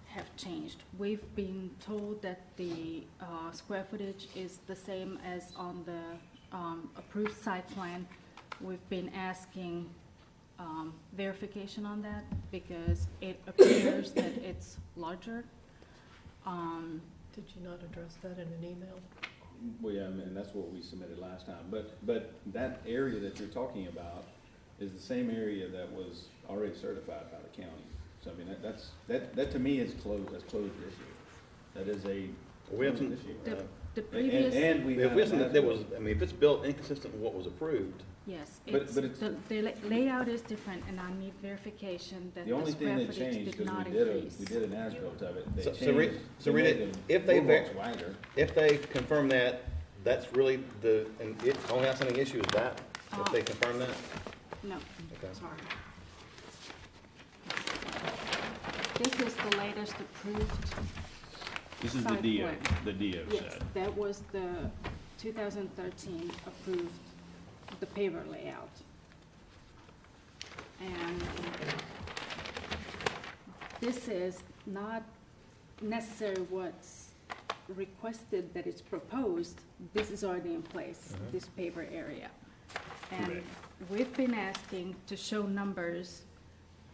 have changed. We've been told that the square footage is the same as on the approved site plan. We've been asking verification on that because it appears that it's larger. Did you not address that in an email? Well, yeah, and that's what we submitted last time, but that area that you're talking about is the same area that was already certified by the county. So I mean, that to me is closed issue. That is a we have some, closed issue. The previous. And we if have. it's, there was, I mean, if it's built inconsistent with what was approved, Yes, But- it's, but it's- the layout is different, and I need verification that The the only thing square that footage changed, did because not we did increase. an as-built of it, they So- changed. so Rita- so they Rita, made the if they boardwalks wider. if they confirm that, that's really the, and it, only outstanding issue is that? If they confirm that? No, Okay. sorry. This is the latest approved This is the site DO, plan. the DO Yes, said. that was the 2013 approved, the paver layout. And this is not necessarily what's requested that it's proposed. This is already in place, this paver area. And Correct. we've been asking to show numbers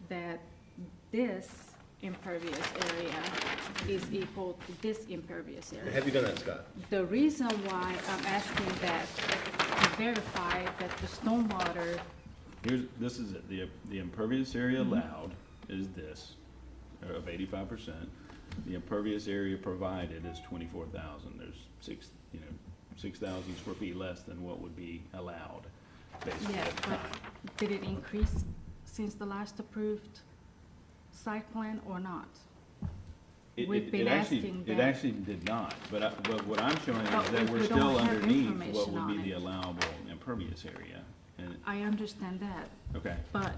that this impervious area is equal to this impervious area. Have you done that, Scott? The reason why I'm asking that, to verify that the stormwater, This is it, the impervious area allowed is this, of 85%. The impervious area provided is 24,000. There's 6,000 square feet less than what would be allowed, basically, yeah, at the but time. did it increase since the last approved site plan or not? We've been asking It that. actually did not, but what I'm showing But is that we we're don't still have underneath what information would on be it. the allowable impervious area. And, I understand that, okay, but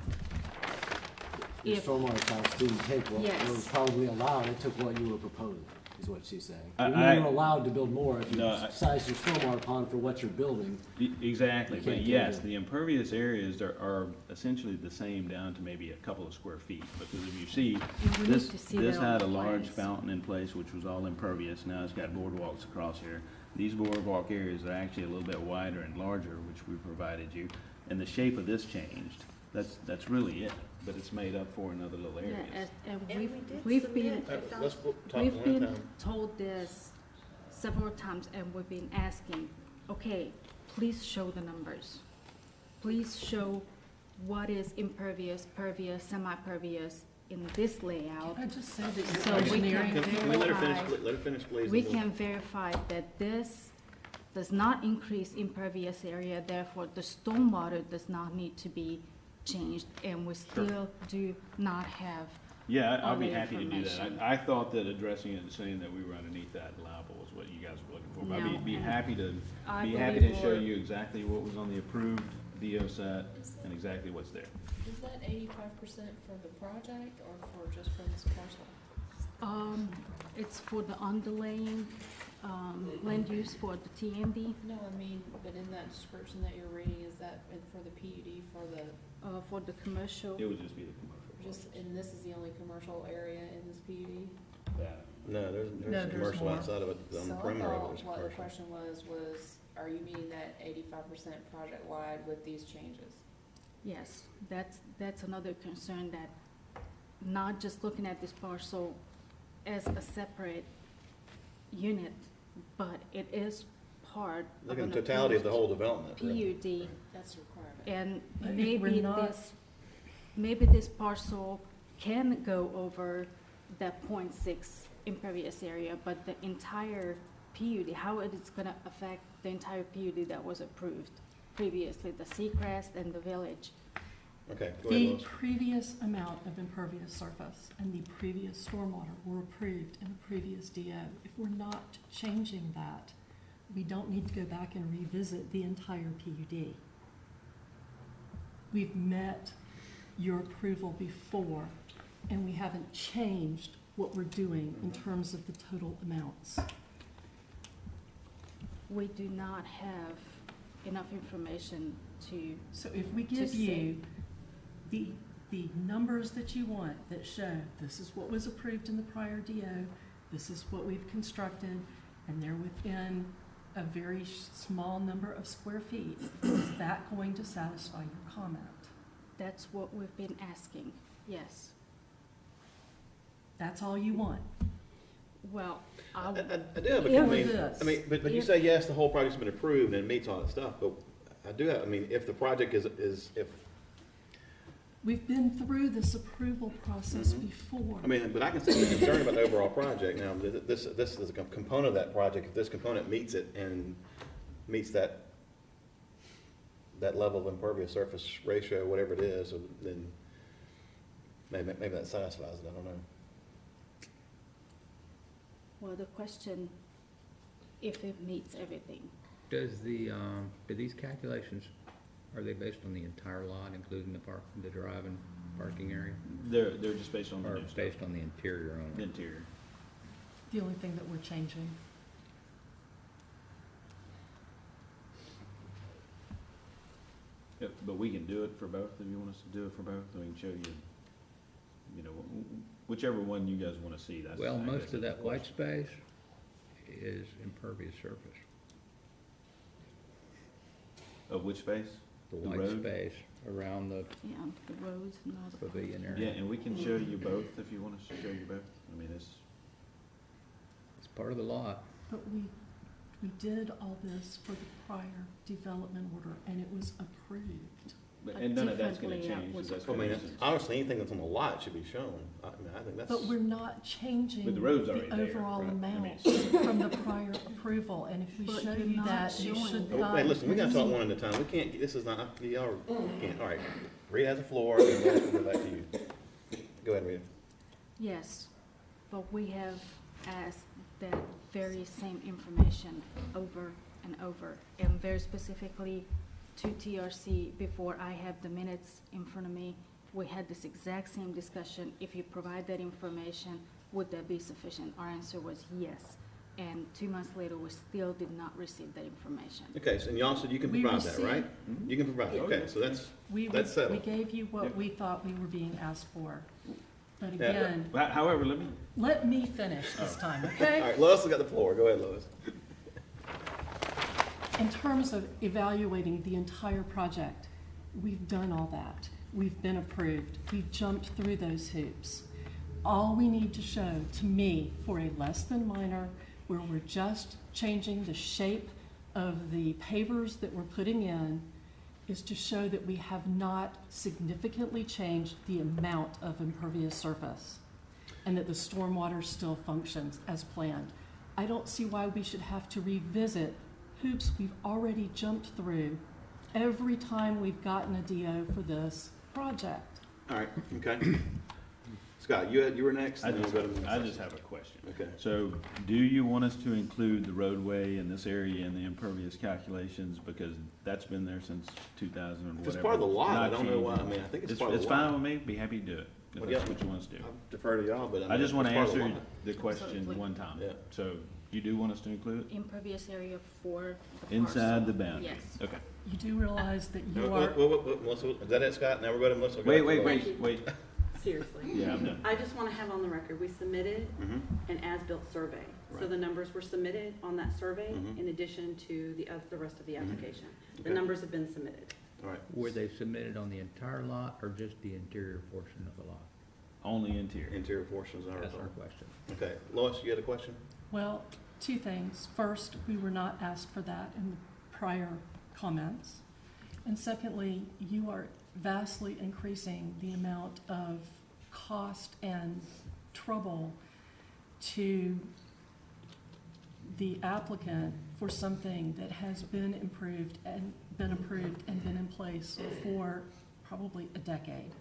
Your if, stormwater plans didn't take what Yes. was probably allowed, it took what you were proposing, is what she's saying. I- You were allowed to build more if you No, I- size your stormwater pond for what you're building. exactly, You but can't yes, do it. the impervious areas are essentially the same down to maybe a couple of square feet. Because if you see, And we need this, to see this that on had the a large plans. fountain in place, which was all impervious. Now it's got boardwalks across here. These boardwalk areas are actually a little bit wider and larger, which we provided you. And the shape of this changed. That's really it, but it's made up for in other little yeah, areas. and And we've, we did we've been, submit Let's talk we've one been time. told this several times, and we've been asking, okay, please show the numbers. Please show what is impervious, pervious, semi-pervious in this layout. Can I just say that So your we engineering, Can we let her finish, verify- let her finish, please? We and we'll- can verify that this does not increase impervious area, therefore the stormwater does not need to be changed, and we still do not have Yeah, I'll all be the happy to do that. information. I thought that addressing it and saying that we were underneath that allowable was what you guys were looking for. But No, I'd be and happy to, I be happy believe to show we're- you exactly what was on the approved DO set and exactly what's there. Is that 85% for the project or for just for this parcel? It's for the underlaying, land use for the TND, No, I mean, but in that description that you're reading, is that for the PUD for the commercial. It would just be the commercial. and this is the only commercial area in this PUD? That. No, there's there's commercial more. outside of it, on the So I perimeter of it, thought there's what the commercial. question was, are you meeting that 85% project-wide with these changes? Yes, that's another concern, that not just looking at this parcel as a separate unit, but it is part of Look at an the totality of the approved whole development. really. PUD, That's a requirement. and But if maybe we're not- maybe this parcel can go over that 0.6 impervious area, but the entire PUD, how it is gonna affect the entire PUD that was approved previously, the Seacrest and the Village. Okay, go ahead, the Lois. previous amount of impervious surface and the previous stormwater were approved in the previous DO. If we're not changing that, we don't need to go back and revisit the entire PUD. We've met your approval before, and we haven't changed what we're doing in terms of the total amounts. We do not have enough information to, So if we To give see. you the numbers that you want that show this is what was approved in the prior DO, this is what we've constructed, and they're within a very small number of square feet, is that going to satisfy your comment? that's what we've been asking, yes. That's all you want? Well, I do have a, Yeah, but you If- say, yes, the whole project's been approved and it meets all that stuff, but I do have, I mean, if the project if, We've been through this approval process Mhm. before. I mean, but I can see the concern about the overall project. Now, this is a component of that project. If this component meets it and meets that level of impervious surface ratio, whatever it is, then maybe that satisfies it. I don't know. well, the question, if it meets everything. Does do these calculations, are they based on the entire lot, including the drive and parking area? They're just based on the Or new stuff, based on the interior the only? interior. The only thing that we're changing. Yep, but we can do it for both, if you want us to do it for both, we can show you, whichever one you guys wanna see, that's. Well, I most guess of is that white space is impervious surface. Of which space? The The white road? space around the Yeah, the roads and all the. pavilion Yeah, area. and we can show you both if you want us to show you both. I mean, It's part of the lot. But we did all this for the prior development order, and it was approved. and none of that's gonna Different layout change, was that's I gonna mean, be. honestly, anything that's on the lot should be shown. I mean, I think that's. But we're not changing But the road's already the there, overall right? I mean, amount from the prior approval, and if we But show you're you not that, you showing should the- not. Hey, listen, we gotta talk one at a time. We can't, this is not, y'all can't, all right. Rita has the floor, and then we'll go back to you. Go ahead, Rita. Yes, but we have asked that very same information over and over, and very specifically to TRC before I have the minutes in front of me. We had this exact same discussion. If you provide that information, would that be sufficient? Our answer was yes. And 2 months later, we still did not receive that information. Okay, so and y'all said you can We provide that, received- right? You can provide it, okay, so that's We settled. gave you what Yep. we thought we were being asked for. But Yeah. again, However, let me finish this time, All okay? right, Lois has got the floor. Go ahead, Lois. In terms of evaluating the entire project, we've done all that. We've been approved. We've jumped through those hoops. All we need to show, to me, for a less than minor, where we're just changing the shape of the pavers that we're putting in, is to show that we have not significantly changed the amount of impervious surface and that the stormwater still functions as planned. I don't see why we should have to revisit hoops we've already jumped through every time we've gotten a DO for this project. All right, okay. Scott, you were next. I and then just, we'll go to I the just have a question. Okay. So, do you want us to include the roadway in this area in the impervious calculations? Because that's been there since 2000 or whatever. If it's part of the lot, I Not don't know why, I changing. mean, I think it's part of the It's lot. fine with me, be happy to do it, if Well, that's yeah. what you want us to do. I'll defer to y'all, but I mean. I just want to it's part of the answer lot. the question Absolutely. one time. Yeah. So, you do want us to include it? Impervious area for the Inside parcel. the boundary? Yes. Okay. You do realize that you No, are, Melissa, is that it, Scott? Now we're going to Melissa. Go Wait, back to wait, Lois. wait, wait. Seriously. Yeah, I'm done. I just want to have on the record, we submitted Mhm. an as-built survey. So Right. the numbers were submitted on that survey Mhm. in addition to the rest of the application. The Okay. numbers have been submitted. All right. Were they submitted on the entire lot or just the interior portion of the lot? Only interior. Interior portions are. That's our question. Okay, Lois, you had a question? well, two things. First, we were not asked for that in the prior comments. And secondly, you are vastly increasing the amount of cost and trouble to the applicant for something that has been improved and been approved and been in place for probably a decade.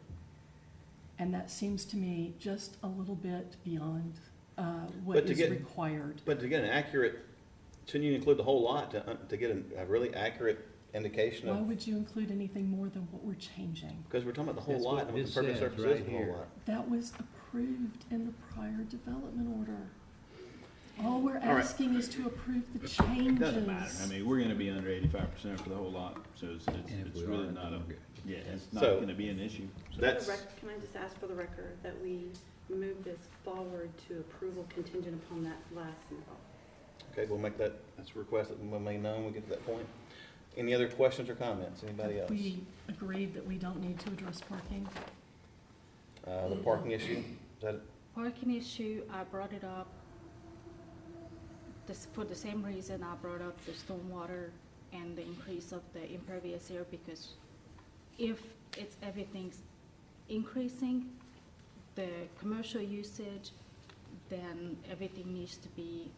And that seems to me just a little bit beyond what But to is get- required. But to get an accurate, shouldn't you include the whole lot to get a really accurate indication Why of? would you include anything more than what we're changing? Because we're talking about the whole That's lot, what and what the this impervious says surface right is the whole here. lot. That was approved in the prior development order. All we're All right. asking is to approve the changes. Doesn't matter. I mean, we're gonna be under 85% for the whole lot, so it's And if it's we really are, not a, then we're good. yeah, it's not So, gonna be an issue. So- That's- Can I just ask for the record that we move this forward to approval contingent upon that last info? Okay, we'll make that, that's a request that we'll make known when we get to that point. Any other questions or comments? Anybody else? We agreed that we don't need to address parking. The parking issue, is that it? Parking issue, I brought it up for the same reason I brought up the stormwater and the increase of the impervious area, because if everything's increasing, the commercial usage, then everything needs to be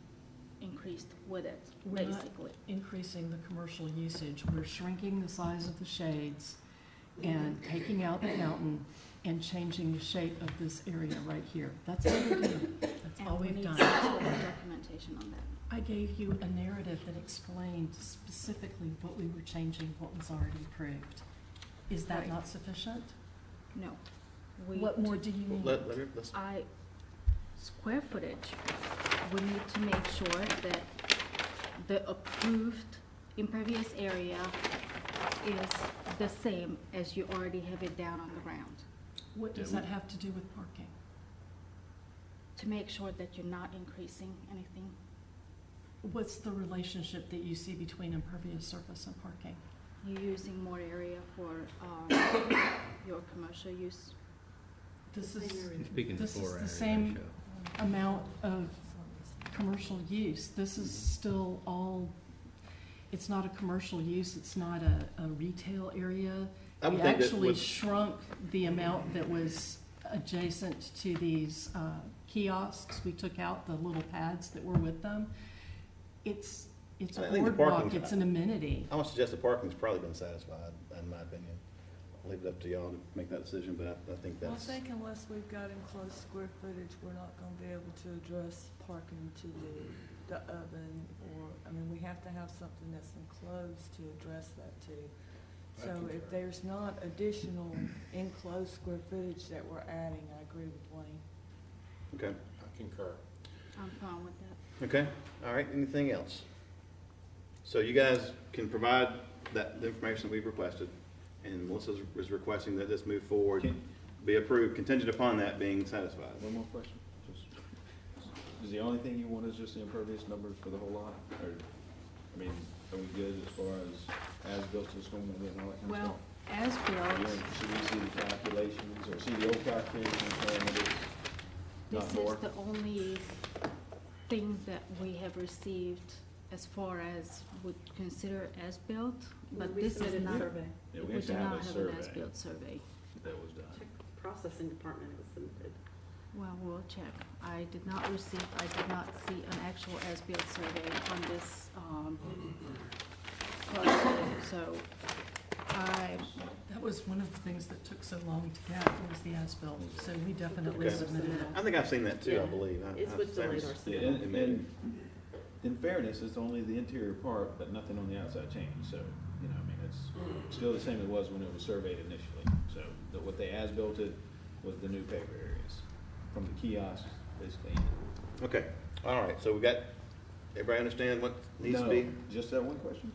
increased with it, We're not basically. increasing the commercial usage. We're shrinking the size of the shades and taking out the fountain and changing the shape of this area right here. That's all we're doing. That's all And we we've need done. some sort of documentation on that. I gave you a narrative that explained specifically what we were changing, what was already approved. Is that Right. not sufficient? No. What more do you need? Let's, Square footage, we need to make sure that the approved impervious area is the same as you already have it down on the ground. What does that have to do with parking? To make sure that you're not increasing anything. What's the relationship that you see between impervious surface and parking? you're using more area for, your commercial use. This is, Speaking of this is floor the area same ratio. amount of commercial use. This is still all, it's not a commercial use, it's not a retail area. I would We think that actually with- shrunk the amount that was adjacent to these kiosks. We took out the little pads that were with them. It's a I think the boardwalk, parking's- it's an amenity. I would suggest the parking's probably been satisfied, in my opinion. I'll leave it up to y'all to make that decision, but I think Well, I that's, think unless we've got enclosed square footage, we're not gonna be able to address parking to the oven, or, I mean, we have to have something that's enclosed to address that too. So if there's not additional enclosed square footage that we're adding, I agree with Wayne. okay. I concur. I'm fine with that. Okay, all right, anything else? So you guys can provide that, the information that we've requested, and Melissa is requesting that this move forward, Can- be approved contingent upon that being satisfied. One more question. Is the only thing you want is just the impervious numbers for the whole lot? Or, I mean, are we good as far as built to the stormwater and all that kind of Well, stuff? as built, Should we see the calculations, or see the old calculations, and it is this not more? is the only thing that we have received as far as would consider as built, but We this is submitted a not. survey. Yeah, we We have do to have not a have an survey as-built survey. that was done. Check processing department was submitted. Well, we'll check. I did not see an actual as-built survey on this, parcel, so That was one of the things that took so long to get, was the as-built, so we definitely Okay. submitted it. I think I've seen that too, I Yeah. believe. It's what delayed our Yeah, and in fairness, it's only the interior part, but nothing on the outside changed, so, you know, I mean, it's still the same it was when it was surveyed initially. So, what they as-built it was the new paper areas, from the kiosks, basically. Okay, all right, so we got, everybody understand what needs to be? No, just that one question?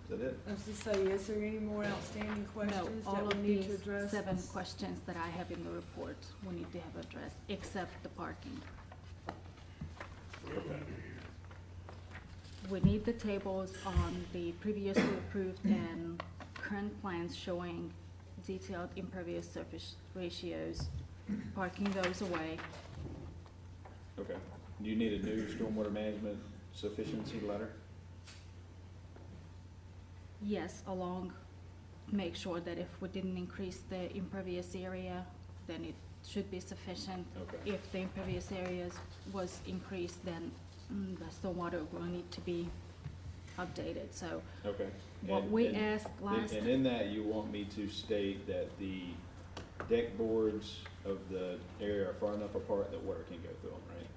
Is that it? I was just saying, is there any more outstanding no, questions all that of we need to these address? 7 questions that I have in the report, we need to have addressed, except the parking. Okay. We need the tables on the previously approved and current plans showing detailed impervious surface ratios, parking those away. Okay. Do you need a new stormwater management sufficiency letter? Yes, along, make sure that if we didn't increase the impervious area, then it should be sufficient. Okay. If the impervious areas was increased, then the stormwater will need to be updated, so Okay. what And- we and- asked last. And in that, you want me to state that the deck boards of the area are far enough apart that water can go through them, right?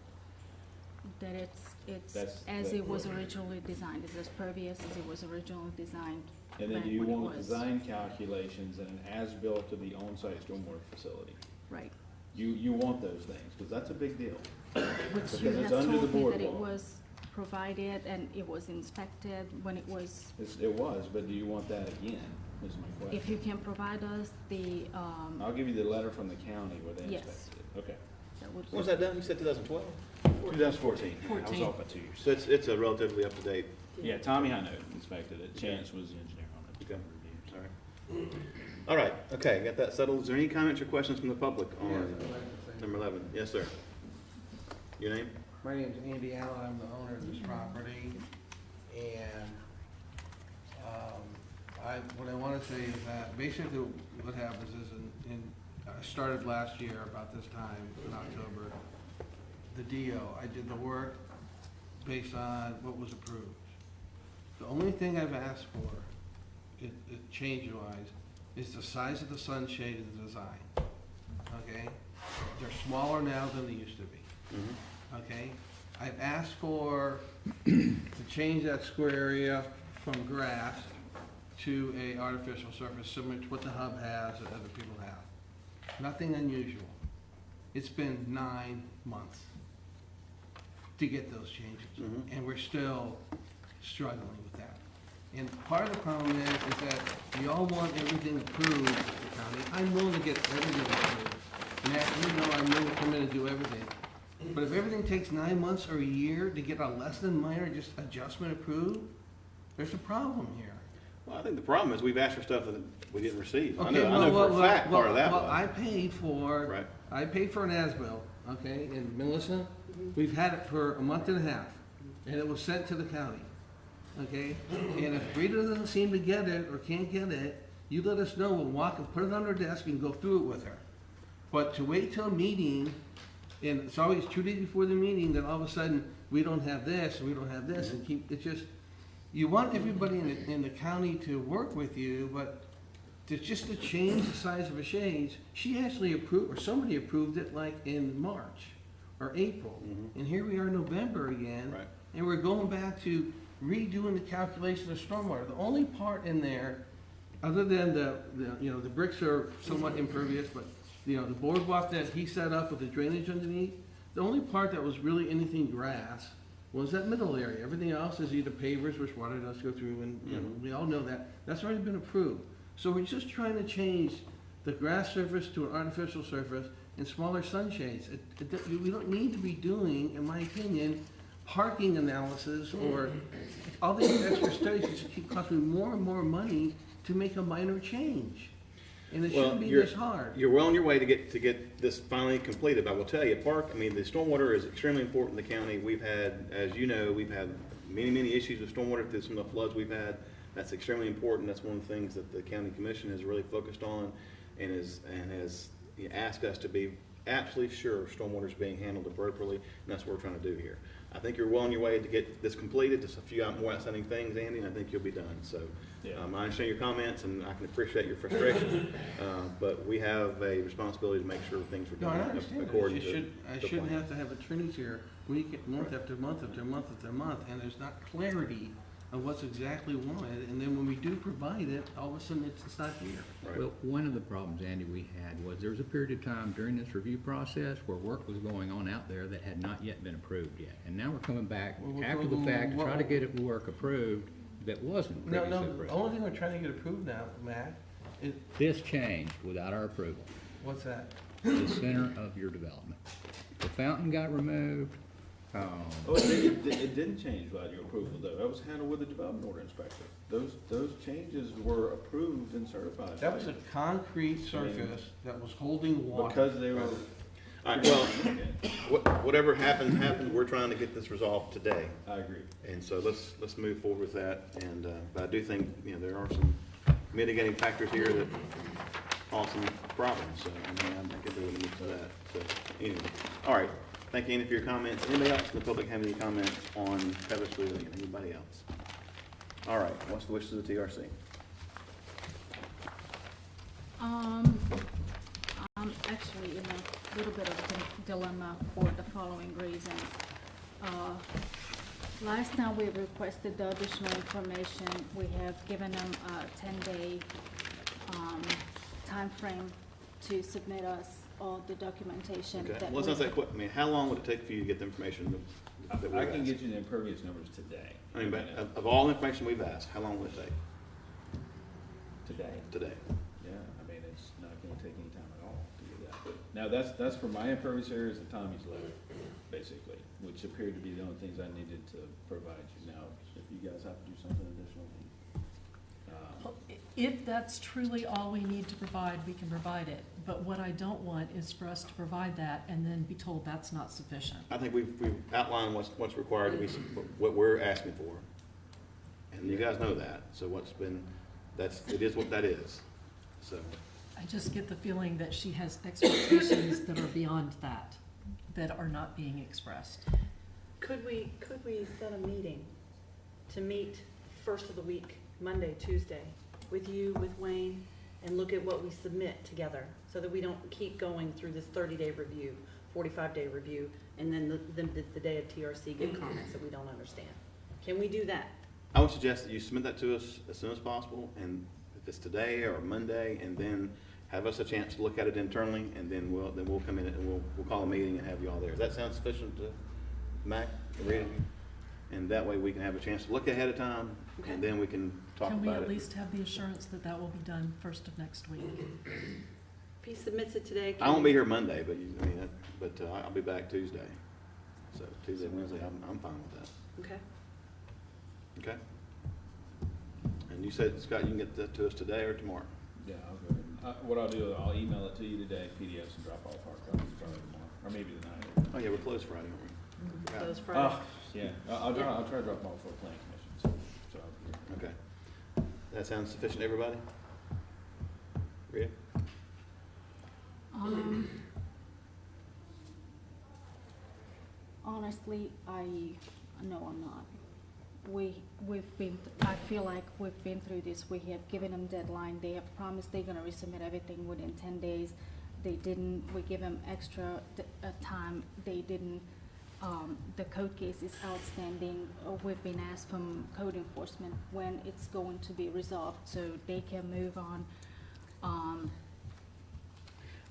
That it's That's- as that- it was originally designed, it's as pervious as it was originally designed. And then back do you when it want was. design calculations and an as-built to the on-site stormwater facility? Right, You want those things, because that's a big deal. which Because you it's have under the told me that it boardwalk. was provided and it was inspected when it was. It was, but do you want that again, is my question. If you can provide us the, I'll give you the letter from the county where they Yes. inspected it. Okay. that would. When was that done? You said 2012? 2014. I was 14. off by 2 years. So it's a relatively up-to-date, Yeah, Tommy Hino inspected it. Chance was the engineer on it. Okay. all right. All right, okay, got that settled. Is there any comments or questions from the public on number 11? Yes, sir. Your name? My name's Andy Allen, I'm the owner of this property, and, what I wanna say is that basically what happens is I started last year about this time, in October, the DO, I did the work based on what was approved. The only thing I've asked for, change-wise, is the size of the sunshade in the design, okay? They're smaller now than they used to be. Okay, I've asked for to change that square area from grass to a artificial surface similar to what the hub has and other people have. Nothing unusual. It's been 9 months to get those changes, and we're still struggling with that. And part of the problem is that you all want everything approved at the county. I'm willing to get everything approved. Matt, you know I'm willing to come in and do everything. But if everything takes 9 months or a year to get a less than minor just adjustment approved, there's a problem here. Well, I think the problem is we've asked for stuff that we didn't receive. I Okay, know for a fact part of that well, was. I paid for, Right. I paid for an as-built, okay, and Melissa, we've had it for a month and a half, and it was sent to the county, okay? And if Rita doesn't seem to get it or can't get it, you let us know, we'll walk and put it on her desk and go through it with her. But to wait till a meeting, and it's always 2 days before the meeting, then all of a sudden, we don't have this, and we don't have this, and keep, it's just, you want everybody in the county to work with you, but just to change the size of a shades, she actually approved, or somebody approved it like in March or April. And here we are in November again. Right. And we're going back to redoing the calculation of stormwater. The only part in there, other than the bricks are somewhat impervious, but, the boardwalk that he set up with the drainage underneath, the only part that was really anything grass was that middle area. Everything else is either pavers, which water does go through, and, we all know that. That's already been approved. So we're just trying to change the grass surface to an artificial surface and smaller sunshades. We don't need to be doing, in my opinion, parking analysis or all these extra studies that just keep costing more and more money to make a minor change. And it shouldn't be this hard. You're well on your way to get this finally completed. I will tell you, the stormwater is extremely important in the county. We've had, as you know, many issues with stormwater through some of the floods we've had. That's extremely important. That's one of the things that the county commission has really focused on and has asked us to be absolutely sure stormwater is being handled appropriately, and that's what we're trying to do here. I think you're well on your way to get this completed. Just a few more outstanding things, Andy, and I think you'll be done. So I understand your comments, and I can appreciate your frustration, but we have a responsibility to make sure things are No, I done understand. according to I the shouldn't plan. have to have attorneys here month after month after month after month, and there's not clarity of what's exactly wanted, and then when we do provide it, all of a sudden it's not here. Right. Well, one of the problems, Andy, we had was there was a period of time during this review process where work was going on out there that had not yet been approved yet. And now we're coming back after the fact to try to get it work approved that wasn't previously No, approved. the only thing we're trying to get approved now, Matt, is, This changed without our approval, what's that? the center of your development. The fountain got removed. Oh, it didn't change without your approval, though. That was handled with the development order inspector. Those changes were approved and certified. That was a concrete surface that was holding water. Because they were. All right, well, whatever happened, we're trying to get this resolved today. I agree. And so let's move forward with that, and, but I do think, there are some mitigating factors here that cause some problems, so, I could do with to that, so, anyway. All right, thank you, Andy, for your comments. Anybody else in the public have any comments on Pebble Pavilion? Anybody else? All right, what's the wishes of the TRC? I'm actually in a little bit of a dilemma for the following reasons. Last time we requested the additional information, we have given them a 10-day timeframe to submit us all the documentation Okay, that well, it's we- not that quick. I mean, how long would it take for you to get the information that we've I can asked? get you the impervious numbers today. I mean, but of all the information we've asked, how long would it take Today? today? Yeah, I mean, it's not gonna take any time at all to do that. But now, that's for my impervious areas and Tommy's letter, basically, which appeared to be the only things I needed to provide you. Now, if you guys have to do something additional, If that's truly all we need to provide, we can provide it. But what I don't want is for us to provide that and then be told that's not sufficient. I think we've outlined what's required to be, what we're asking for. And you guys know that, so it is what that is, so. I just get the feeling that she has expectations that are beyond that are not being expressed. Could we set a meeting to meet first of the week, Monday, Tuesday, with you, with Wayne, and look at what we submit together, so that we don't keep going through this 30-day review, 45-day review, and then the day of TRC get comments that we don't understand? Can we do that? I would suggest that you submit that to us as soon as possible, and if it's today or Monday, and then have us a chance to look at it internally, and then we'll come in and we'll call a meeting and have you all there. Does that sound sufficient to Mac, Rita? And that way we can have a chance to look ahead of time, and then we can talk about it. Can we at least have the assurance that that will be done first of next week? If he submits it today. I won't be here Monday, but I'll be back Tuesday. So Tuesday, Wednesday, I'm fine with that. Okay. Okay? And you said, Scott, you can get that to us today or tomorrow? Yeah, I'll go ahead. What I'll do, I'll email it to you today, PDFs, and drop off hard copies probably tomorrow, or maybe tonight. Oh, yeah, we're closed Friday, aren't we? Forgot. Those Friday. Yeah, I'll try to drop them off for a planning commission, so I'll be here. Okay. That sounds sufficient, to everybody? Rita? Honestly, no, I'm not. I feel like we've been through this. We have given them deadline. They have promised they're gonna resubmit everything within 10 days. They didn't. We give them extra time. They didn't. The code case is outstanding. We've been asked from code enforcement when it's going to be resolved so they can move on.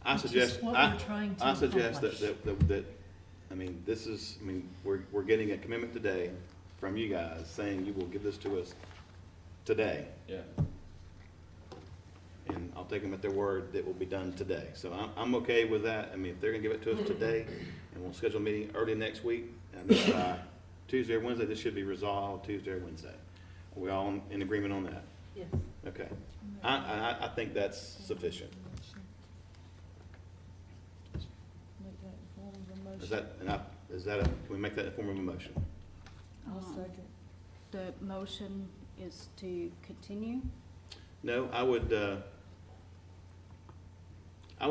I Which is suggest, what I we're trying to suggest accomplish. that, I mean, this is, I mean, we're getting a commitment today from you guys saying you will give this to us today. Yeah. And I'll take them at their word that it will be done today. So I'm okay with that. I mean, if they're gonna give it to us today, and we'll schedule a meeting early next week, and then by Tuesday or Wednesday, this should be resolved Tuesday or Wednesday. Are we all in agreement on that? Yes. Okay. I think that's sufficient. Make that in form of a motion. Is that, can we make that in the form of a motion? I'll second. The motion is to continue. No, I would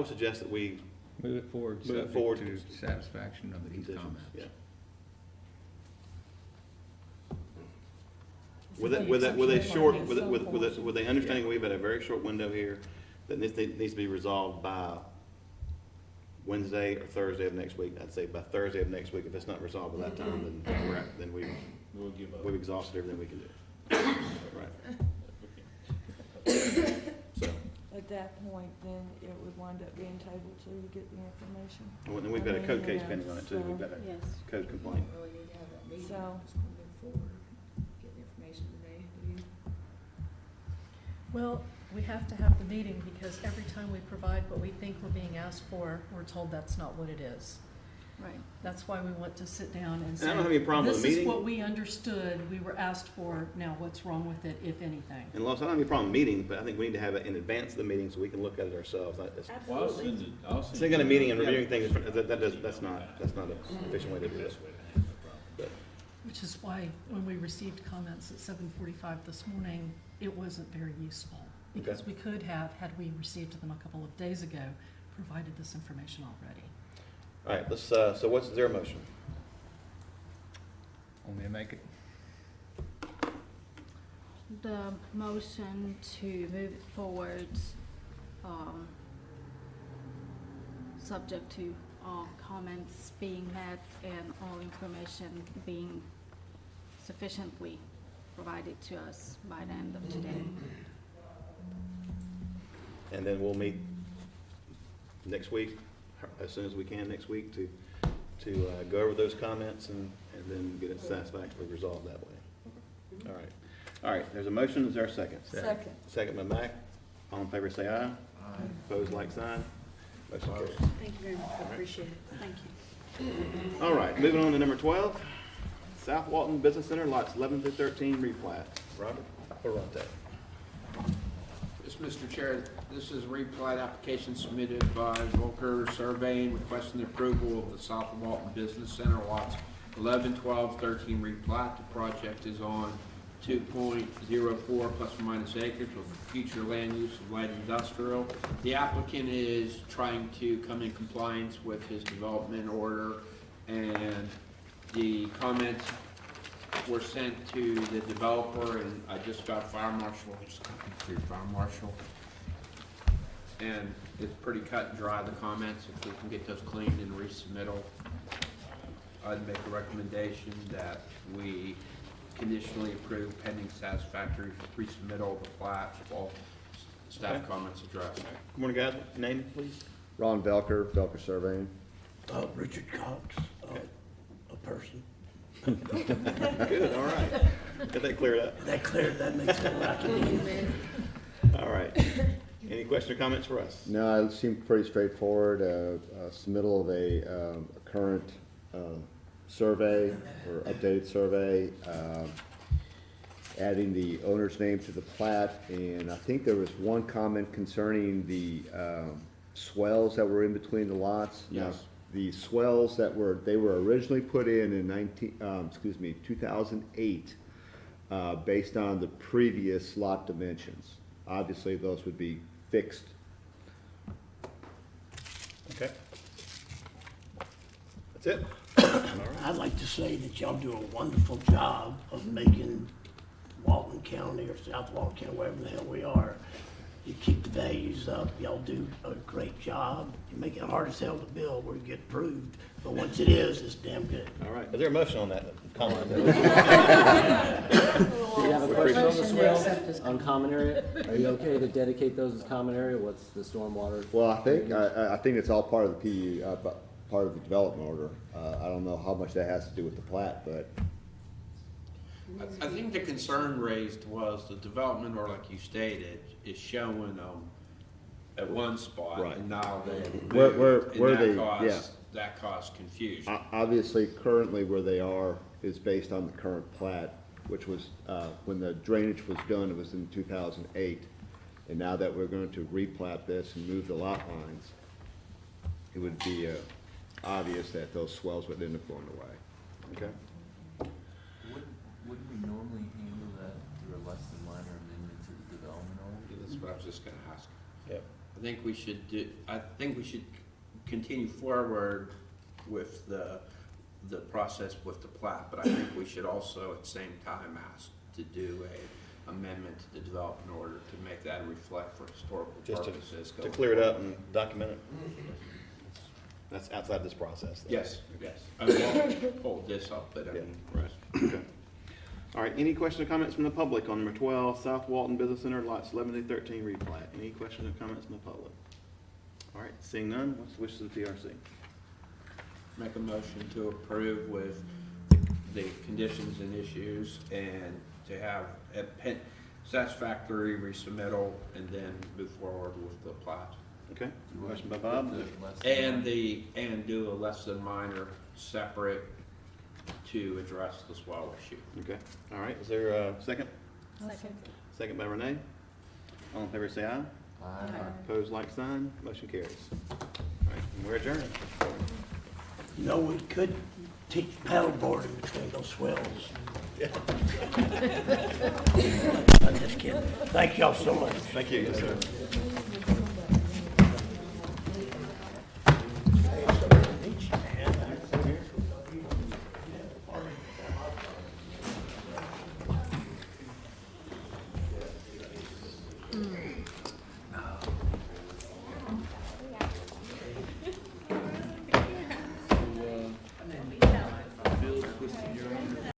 suggest that we Move it forward, Move it subject forward. to satisfaction of these conditions, comments. yeah. So With the a, with a, with a exception short, of with a, some with a, portion. with a understanding we've had a very short window here, that this needs to be resolved by Wednesday or Thursday of next week. I'd say by Thursday of next week. If it's not resolved by that time, then We'll give up. we've exhausted everything we can do. Right. So, At that point, then it would wind up being tabled till you get the information. and then we've got a code case pending on it too. We've got a Yes. code complaint. Really need to have that meeting. So- Just gonna move forward, get the information today, do you? Well, we have to have the meeting because every time we provide what we think we're being asked for, we're told that's not what it is. Right. That's why we want to sit down and And say, I don't have any problem with this the is meeting. what we understood, we were asked for, now what's wrong with it, if anything? And Los, I don't have any problem meeting, but I think we need to have it in advance of the meeting so we can look at it ourselves. It's Well, I'll Absolutely. send it, I'll send. Sitting in a meeting and Yeah. reviewing things, that's not a efficient way to do it. Best way to handle the problem. Which is why, when we received comments at 7:45 this morning, it wasn't very useful. Because we could have, had we received them a couple of days ago, provided this information already. All right, let's, so what's, is there a motion? Want me to make it? The motion to move it forward, subject to all comments being met and all information being sufficiently provided to us by the end of today. And then we'll meet next week, as soon as we can next week, to go over those comments and then get it satisfactorily resolved that way. All right. All right, there's a motion, is there a second? Second. Second by Mac. All in favor say aye. Aye. Opposed, like sign. Motion carries. Thank you very much. I appreciate it. Thank you. All right, moving on to number 12, South Walton Business Center, lots 11 through 13, replat. Robert Ferrante. Yes, Mr. Chair, this is a replat application submitted by Volker Surveying requesting the approval of the South Walton Business Center lots 11, 12, 13 replat. The project is on 2.04 plus or minus acres with future land use of light industrial. The applicant is trying to come in compliance with his development order, and the comments were sent to the developer, and I just got fire marshal, just copy through fire marshal. And it's pretty cut and dry, the comments. If we can get those cleaned and resubmittal, I'd make a recommendation that we conditionally approve pending satisfactory resubmittal of the plat with all staff Okay. comments addressed. Good morning, guys. Name, please. Ron Velker, Velker Surveying. Richard Cox, a person. Good, all right. Get that cleared up. That makes it right. All right. Any questions or comments for us? No, it seemed pretty straightforward, submittal of a current survey or updated survey. adding the owner's name to the plat, and I think there was one comment concerning the swells that were in between the lots. Now, Yes. the swells they were originally put in 2008, based on the previous lot dimensions. Obviously, those would be fixed. Okay. That's it? I'd like to say that y'all do a wonderful job of making Walton County or South Walton County, wherever the hell we are, you keep the values up. Y'all do a great job. You make it hard as hell to build where you get approved, but once it is, it's damn good. All right. Is there a motion on that comment? Do you have a question on the swells, on common area? Are you okay to dedicate those as common area? What's the stormwater? Well, I think it's all part of the PU, part of the development order. I don't know how much that has to do with the plat, but I think the concern raised was the development, or like you stated, is showing at one spot, Right. and now they Where they- that caused confusion. obviously, currently where they are is based on the current plat, which was, when the drainage was done, it was in 2008. And now that we're going to replat this and move the lot lines, it would be obvious that those swells would end up going away. Okay. Wouldn't we normally handle that through a less than minor amendment to the development order? That's what I was just gonna ask. Yep. I think we should continue forward with the process with the plat, but I think we should also at the same time ask to do a amendment to the development order to make that reflect for historical Just purposes. to clear it up and document it. That's outside this process, though. Yes, yes. I won't hold this up, but I Yeah, mean. right. Okay. All right, any questions or comments from the public on number 12, South Walton Business Center, lots 11 to 13 replat? Any questions or comments from the public? All right, seeing none, what's the wishes of the PRC? Make a motion to approve with the conditions and issues, and to have a satisfactory resubmittal, and then move forward with the plat. Okay, motion by Bob. And do a less than minor separate to address the swell issue. Okay, all right, is there a second? Second. Second by Renee. All in favor, say aye. Aye. Opposed, like sign. Motion carries. All right, and we're adjourned. You know, we could teach paddleboarding between those swells. I'm just kidding. Thank y'all so much. Thank you, yes, sir.